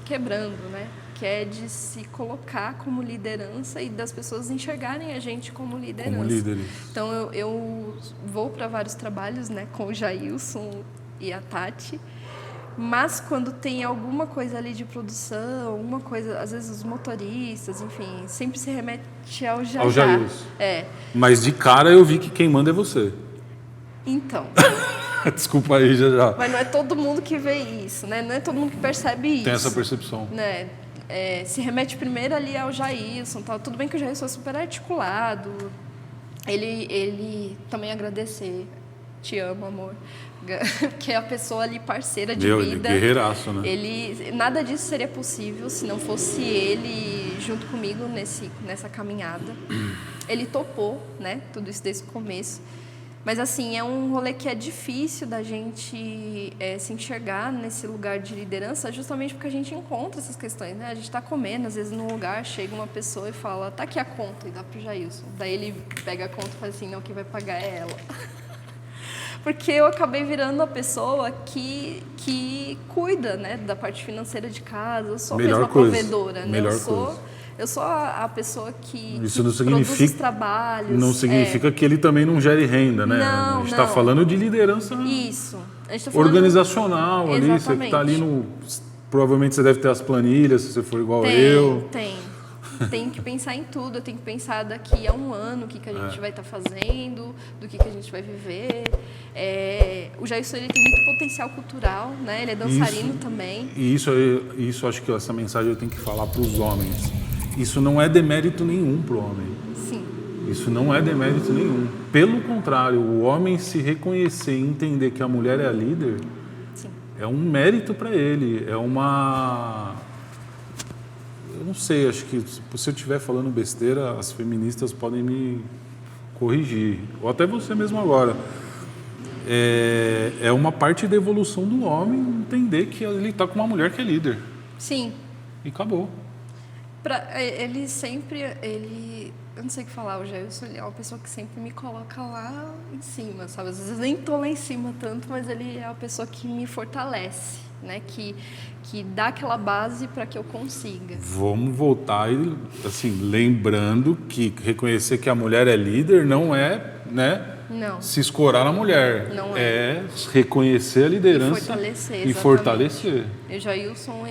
quebrando, né? Que é de se colocar como liderança e das pessoas enxergarem a gente como liderança. Como líderes. Então, eu vou para vários trabalhos, né, com o Jailson e a Tati, mas quando tem alguma coisa ali de produção, alguma coisa, às vezes os motoristas, enfim, sempre se remete ao Jajá. Ao Jailson. É. Mas de cara eu vi que quem manda é você. Então... Desculpa aí, já. Mas não é todo mundo que vê isso, né? Não é todo mundo que percebe isso. Tem essa percepção. Né? Se remete primeiro ali ao Jailson, tal. Tudo bem que o Jailson é super articulado. Ele também agradecer. Te amo, amor. Que é a pessoa ali parceira de vida. Guerreiraço, né? Nada disso seria possível se não fosse ele junto comigo nessa caminhada. Ele topou, né? Tudo isso desde o começo. Mas, assim, é um rolê que é difícil da gente se enxergar nesse lugar de liderança, justamente porque a gente encontra essas questões, né? A gente está comendo, às vezes, num lugar, chega uma pessoa e fala, tá aqui a conta, e dá pro Jailson. Daí ele pega a conta e fala assim, não, quem vai pagar é ela. Porque eu acabei virando a pessoa que cuida, né, da parte financeira de casa. Eu sou mesmo a provedora, né? Eu sou a pessoa que não produz os trabalhos. Não significa que ele também não gere renda, né? Não, a gente está falando de liderança Isso. A gente tá falando... organizacional ali. Você que está ali no... Provavelmente você deve ter as planilhas, se você for igual eu. Tem que pensar em tudo. Eu tenho que pensar daqui a um ano o que a gente vai estar fazendo, do que a gente vai viver. O Jailson, ele tem muito potencial cultural, né? Ele é dançarino também. E isso acho que essa mensagem eu tenho que falar para os homens. Isso não é demérito nenhum para o homem. Sim. Isso não é demérito nenhum. Pelo contrário, o homem se reconhecer e entender que a mulher é a líder, sim, é um mérito para ele. É uma... Eu não sei, acho que se eu estiver falando besteira, as feministas podem me corrigir. Ou até você mesmo agora. É uma parte da evolução do homem entender que ele está com uma mulher que é líder. Sim. E acabou. Ele sempre... Eu não sei o que falar, o Jailson é uma pessoa que sempre me coloca lá em cima, sabe? Às vezes nem tô lá em cima tanto, mas ele é a pessoa que me fortalece, né? Que dá aquela base para que eu consiga. Vamos voltar e, assim, lembrando que reconhecer que a mulher é líder não é, né? Não. Se escorar na mulher. Não é reconhecer a liderança e fortalecer. E fortalecer. O Jailson,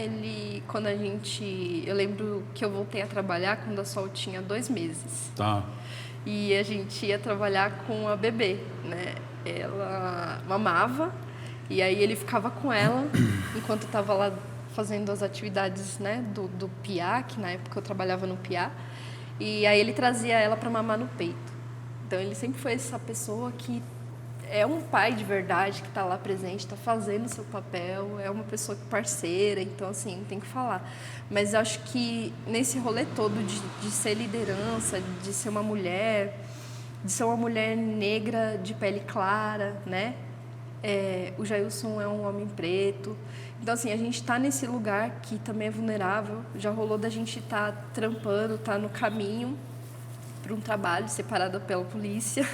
quando a gente... Eu lembro que eu voltei a trabalhar quando a Sol tinha 2 meses. Tá. E a gente ia trabalhar com a bebê, né? Ela mamava e aí ele ficava com ela enquanto eu estava lá fazendo as atividades, né, do PIA, que na época eu trabalhava no PIA. E aí ele trazia ela para mamar no peito. Então ele sempre foi essa pessoa que é um pai de verdade que está lá presente, está fazendo o seu papel, é uma pessoa parceira, então, assim, tem que falar. Mas eu acho que nesse rolê todo de ser liderança, de ser uma mulher negra de pele clara, né? O Jailson é um homem preto. Então, assim, a gente está nesse lugar que também é vulnerável. Já rolou da gente estar trampando, estar no caminho para um trabalho separado pela polícia.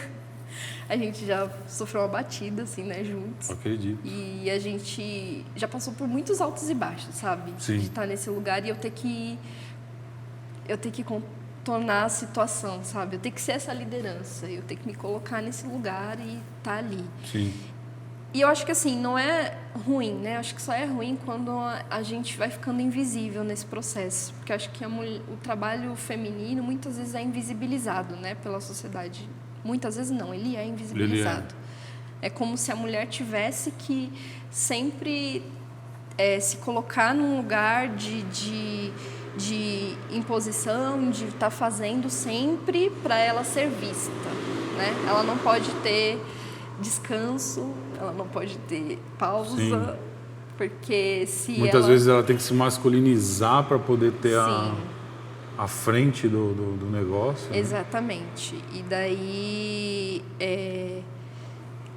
A gente já sofreu uma batida, assim, né, juntos. Acredito. E a gente já passou por muitos altos e baixos, sabe? Sim. De estar nesse lugar e eu ter que contornar a situação, sabe? Eu ter que ser essa liderança, eu ter que me colocar nesse lugar e estar ali. Sim. E eu acho que, assim, não é ruim, né? Eu acho que só é ruim quando a gente vai ficando invisível nesse processo. Porque eu acho que o trabalho feminino muitas vezes é invisibilizado, né, pela sociedade. Muitas vezes não, ele é invisibilizado. É como se a mulher tivesse que sempre se colocar num lugar de imposição, de estar fazendo sempre para ela ser vista, né? Ela não pode ter descanso, ela não pode ter pausa, sim, porque se muitas vezes ela tem que se masculinizar para poder ter a frente do negócio. Exatamente. Né? E daí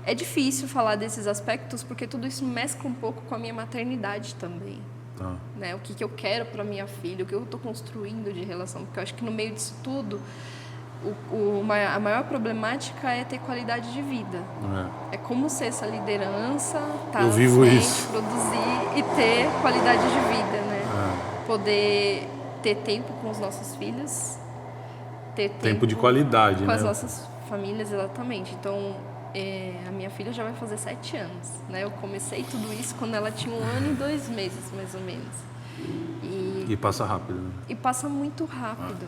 é difícil falar desses aspectos porque tudo isso mescla um pouco com a minha maternidade também. Tá. Né? O que eu quero para minha filha, o que eu estou construindo de relação, porque eu acho que no meio disso tudo a maior problemática é ter qualidade de vida. É como ser essa liderança, eu vivo isso, produzir e ter qualidade de vida, né? Poder ter tempo com os nossos filhos, ter tempo de qualidade, com né? as nossas famílias, exatamente. Então, a minha filha já vai fazer 7 anos, né? Eu comecei tudo isso quando ela tinha 1 ano e 2 meses, mais ou menos. E passa rápido, né? E passa muito rápido.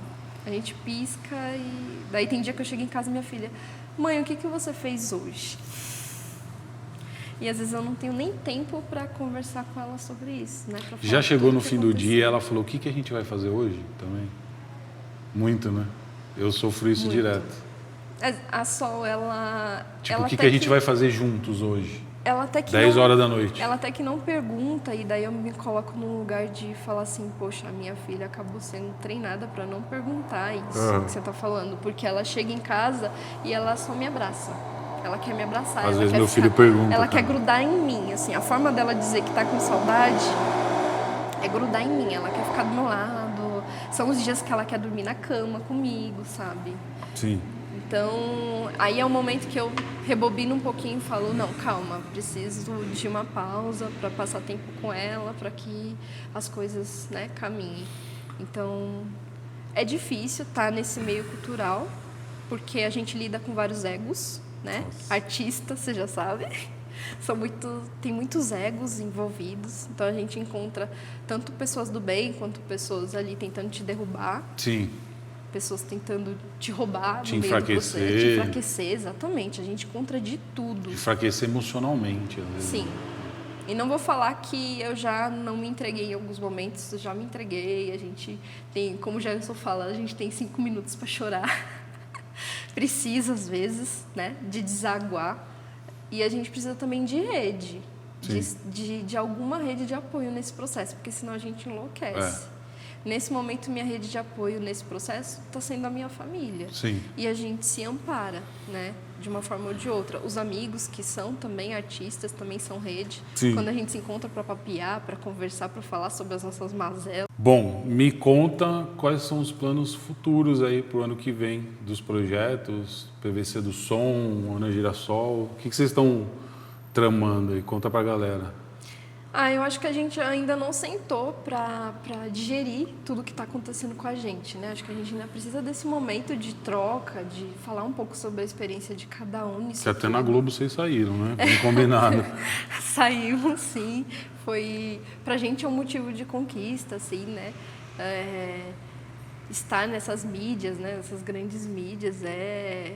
A gente pisca e... Daí tem dia que eu chego em casa e minha filha... Mãe, o que você fez hoje? E às vezes eu não tenho nem tempo para conversar com ela sobre isso, né? Já chegou no fim do dia e ela falou, o que a gente vai fazer hoje também? Muito, né? Eu sofro isso direto. A Sol, ela... Tipo, o que a gente vai fazer juntos hoje? Ela até que 10 horas da noite. Ela até que não pergunta, e daí eu me coloco num lugar de falar assim, poxa, a minha filha acabou sendo treinada para não perguntar isso que você tá falando, porque ela chega em casa e ela só me abraça. Ela quer me abraçar. Às vezes meu filho pergunta. Ela quer grudar em mim, assim, a forma dela dizer que tá com saudade é grudar em mim, ela quer ficar do meu lado. São os dias que ela quer dormir na cama comigo, sabe? Sim. Então, aí é o momento que eu rebobino um pouquinho e falo, não, calma, preciso de uma pausa para passar tempo com ela, para que as coisas, né, caminhem. Então, é difícil estar nesse meio cultural, porque a gente lida com vários egos, né? Nossa. Artista, você já sabe, tem muitos egos envolvidos, então a gente encontra tanto pessoas do bem, quanto pessoas ali tentando te derrubar. Sim. Pessoas tentando te roubar, te enfraquecer. Te enfraquecer, exatamente. A gente encontra de tudo. Enfraquecer emocionalmente, às vezes. Sim. E não vou falar que eu já não me entreguei em alguns momentos, eu já me entreguei. A gente tem, como o Jailson fala, a gente tem 5 minutos para chorar. Precisa, às vezes, né, de desaguar. E a gente precisa também de rede, de alguma rede de apoio nesse processo, porque senão a gente enlouquece. Nesse momento, minha rede de apoio nesse processo está sendo a minha família. Sim. E a gente se ampara, né? De uma forma ou de outra. Os amigos que são também artistas, também são rede. Sim. Quando a gente se encontra para papear, para conversar, para falar sobre as nossas mazelas. Bom, me conta quais são os planos futuros aí para o ano que vem dos projetos, PVC do Som, Ana Girassol. O que vocês estão tramando aí? Conta para a galera. Eu acho que a gente ainda não sentou para digerir tudo que está acontecendo com a gente, né? Acho que a gente ainda precisa desse momento de troca, de falar um pouco sobre a experiência de cada um. Que até na Globo vocês saíram, né? Bem combinado. Saímos, sim. Pra gente é um motivo de conquista, assim, né? Estar nessas mídias, né? Essas grandes mídias é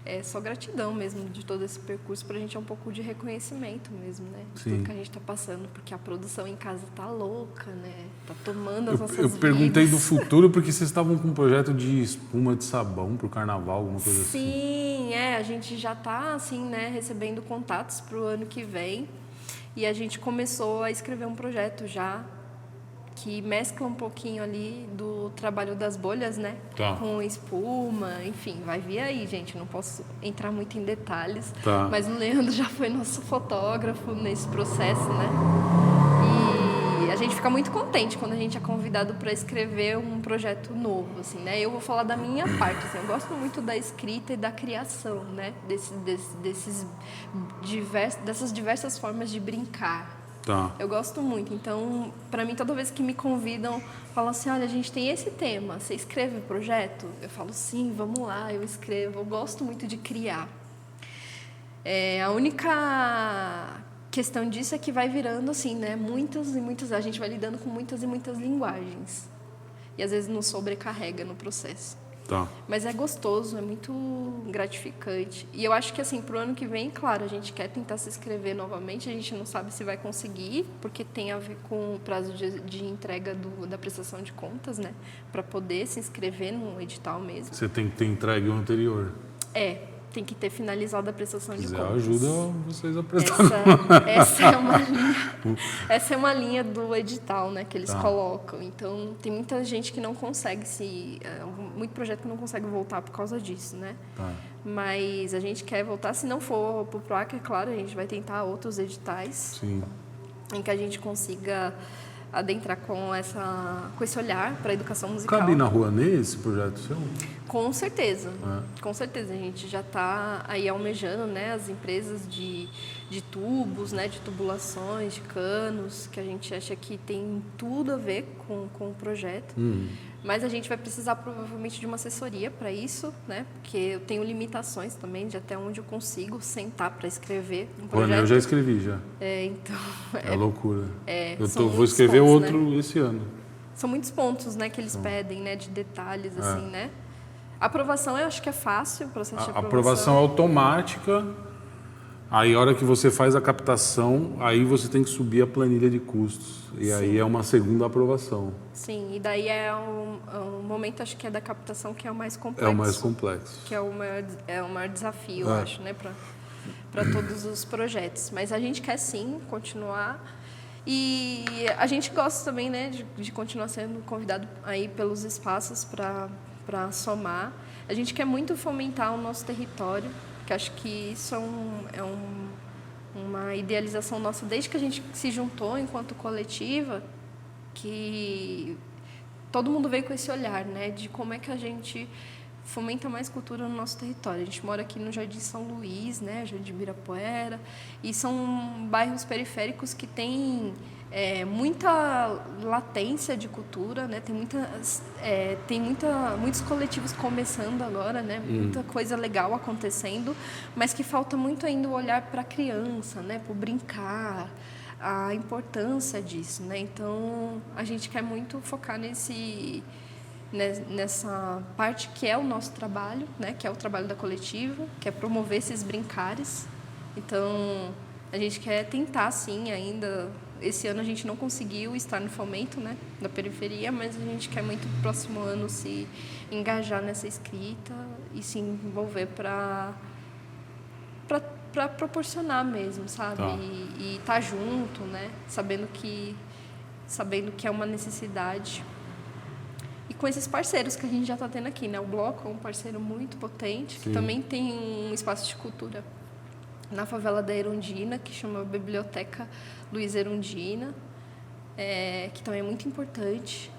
é só gratidão mesmo de todo esse percurso. Pra gente é um pouco de reconhecimento mesmo, né? De Sim. tudo que a gente tá passando, porque a produção em casa tá louca, né? Tá tomando as nossas Eu vidas. perguntei do futuro porque vocês estavam com um projeto de espuma de sabão pro carnaval, alguma coisa assim. Sim, a gente já tá, assim, né, recebendo contatos pro ano que vem. E a gente começou a escrever um projeto já que mescla um pouquinho ali do trabalho das bolhas, né? Tá. Com espuma, enfim, vai vir aí, gente. Não posso entrar muito em detalhes. Tá. Mas o Leandro já foi nosso fotógrafo nesse processo, né? E a gente fica muito contente quando a gente é convidado para escrever um projeto novo, assim, né? Eu vou falar da minha parte, assim, eu gosto muito da escrita e da criação, né? Dessas diversas formas de brincar. Tá. Eu gosto muito, então, para mim, toda vez que me convidam, falam assim, olha, a gente tem esse tema, você escreve o projeto? Eu falo, sim, vamos lá, eu escrevo. Eu gosto muito de criar. A única questão disso é que vai virando, assim, né, muitas e muitas, a gente vai lidando com muitas e muitas linguagens. E, às vezes, nos sobrecarrega no processo. Tá. Mas é gostoso, é muito gratificante. E eu acho que, assim, pro ano que vem, claro, a gente quer tentar se inscrever novamente. A gente não sabe se vai conseguir, porque tem a ver com o prazo de entrega da prestação de contas, né? Para poder se inscrever no edital mesmo. Você tem que ter entregue o anterior. Tem que ter finalizado a prestação de Se contas. ajuda vocês a prestar. Essa é uma linha do edital, né, que eles Tá. colocam. Então, tem muita gente que não consegue muito projeto que não consegue voltar por causa disso, né? Tá. Mas a gente quer voltar, se não for pro PROAC, é claro, a gente vai tentar outros editais Sim. em que a gente consiga adentrar com esse olhar para a educação musical. Cabe na Rouanet esse projeto seu? Com certeza, com certeza. A gente já está aí almejando, né, as empresas de tubos, né, de tubulações, de canos, que a gente acha que tem tudo a ver com o projeto. Mas a gente vai precisar provavelmente de uma assessoria para isso, né, porque eu tenho limitações também de até onde eu consigo sentar para escrever um projeto. Rouanet eu já escrevi já. Então, É loucura. são Vou muitos escrever pontos, outro esse ano. São muitos pontos, né, que eles pedem, né, de detalhes, assim, né? A aprovação eu acho que é fácil, o processo de A aprovação é automática. Aí, a hora que você faz a captação, aí você tem que subir a planilha de custos. E aí é uma segunda aprovação. Sim, e daí é um momento, acho que é da captação que é o mais complexo. É o mais complexo. Que é o maior desafio, eu acho, né, para todos os projetos. Mas a gente quer, sim, continuar. E a gente gosta também, né, de continuar sendo convidado aí pelos espaços para somar. A gente quer muito fomentar o nosso território, que acho que isso é uma idealização nossa desde que a gente se juntou enquanto coletiva, que todo mundo veio com esse olhar, né, de como é que a gente fomenta mais cultura no nosso território. A gente mora aqui no Jardim São Luís, né, Jardim Ibirapuera, e são bairros periféricos que têm muita latência de cultura, né? Tem muitos coletivos começando agora, né? Muita coisa legal acontecendo, mas que falta muito ainda o olhar para a criança, né? Para o brincar, a importância disso, né? Então, a gente quer muito focar nessa parte que é o nosso trabalho, né? Que é o trabalho da coletiva, que é promover esses brincares. Então, a gente quer tentar, sim, ainda. Esse ano a gente não conseguiu estar no fomento, né, da periferia, mas a gente quer muito no próximo ano se engajar nessa escrita e se envolver para proporcionar mesmo, sabe? Tá. E estar junto, né? Sabendo que é uma necessidade. E com esses parceiros que a gente já está tendo aqui, né? O Bloco é um parceiro muito potente, que também tem um espaço de cultura na favela da Erundina, que chama Biblioteca Luiz Erundina, que também é muito importante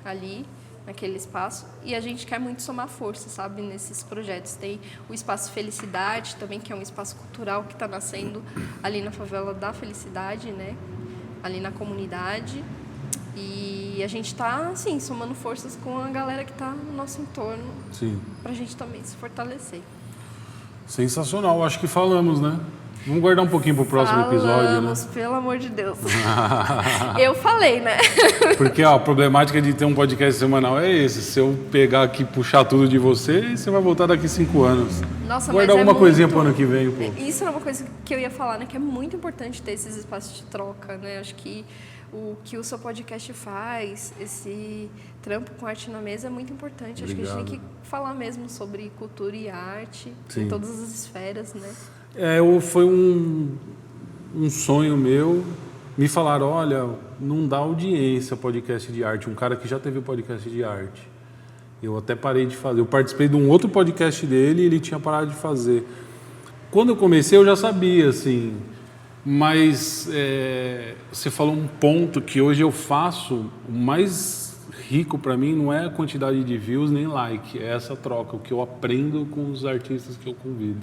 ali, naquele espaço. E a gente quer muito somar força, sabe, nesses projetos. Tem o Espaço Felicidade também, que é um espaço cultural que está nascendo ali na favela da Felicidade, né? Ali na comunidade. E a gente está, assim, somando forças com a galera que está no nosso entorno, para a gente também se fortalecer. Sensacional, acho que falamos, né? Vamos guardar um pouquinho pro próximo episódio, né? Pelo amor de Deus. Eu falei, né? Porque ó, a problemática de ter um podcast semanal é esse. Se eu pegar aqui e puxar tudo de você, você vai voltar daqui 5 anos. Nossa, guarda mas alguma coisinha pro ano que vem, pô. Isso era uma coisa que eu ia falar, né? Que é muito importante ter esses espaços de troca, né? Acho que o que o seu podcast faz, esse trampo com arte na mesa é muito importante. Acho que a gente tem que falar mesmo sobre cultura e arte em todas as esferas, né? Foi um sonho meu. Me falaram, olha, não dá audiência podcast de arte. Um cara que já teve podcast de arte. Eu até parei de fazer. Eu participei de um outro podcast dele e ele tinha parado de fazer. Quando eu comecei, eu já sabia, assim. Mas você falou um ponto que hoje eu faço. O mais rico para mim não é a quantidade de views nem like. É essa troca, o que eu aprendo com os artistas que eu convido.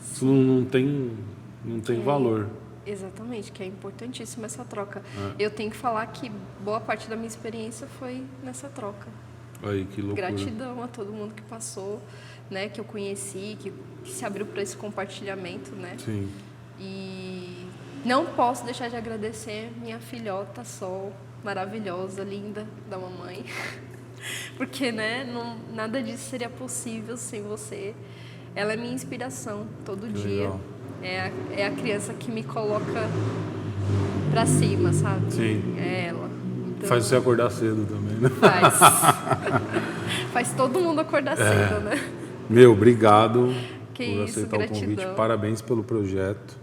Isso não tem valor. Exatamente, que é importantíssima essa troca. Eu tenho que falar que boa parte da minha experiência foi nessa troca. Aí, que loucura. Gratidão a todo mundo que passou, né, que eu conheci, que se abriu para esse compartilhamento, né? Sim. E não posso deixar de agradecer minha filhota Sol, maravilhosa, linda, da mamãe. Porque, né, nada disso seria possível sem você. Ela é minha inspiração todo dia. Legal. É a criança que me coloca pra cima, sabe? Sim. É ela. Então, Faz você acordar cedo também, né? Faz. Faz todo mundo acordar cedo, né? Meu, obrigado Que por isso, aceitar gratidão. o convite. Parabéns pelo projeto.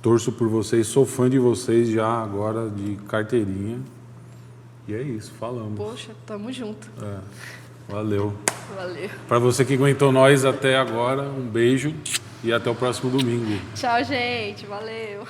Torço por vocês. Sou fã de vocês já agora de carteirinha. E é isso, falamos. Poxa, tamo junto. Valeu. Valeu. Para você que aguentou nós até agora, um beijo e até o próximo domingo. Tchau, gente. Valeu.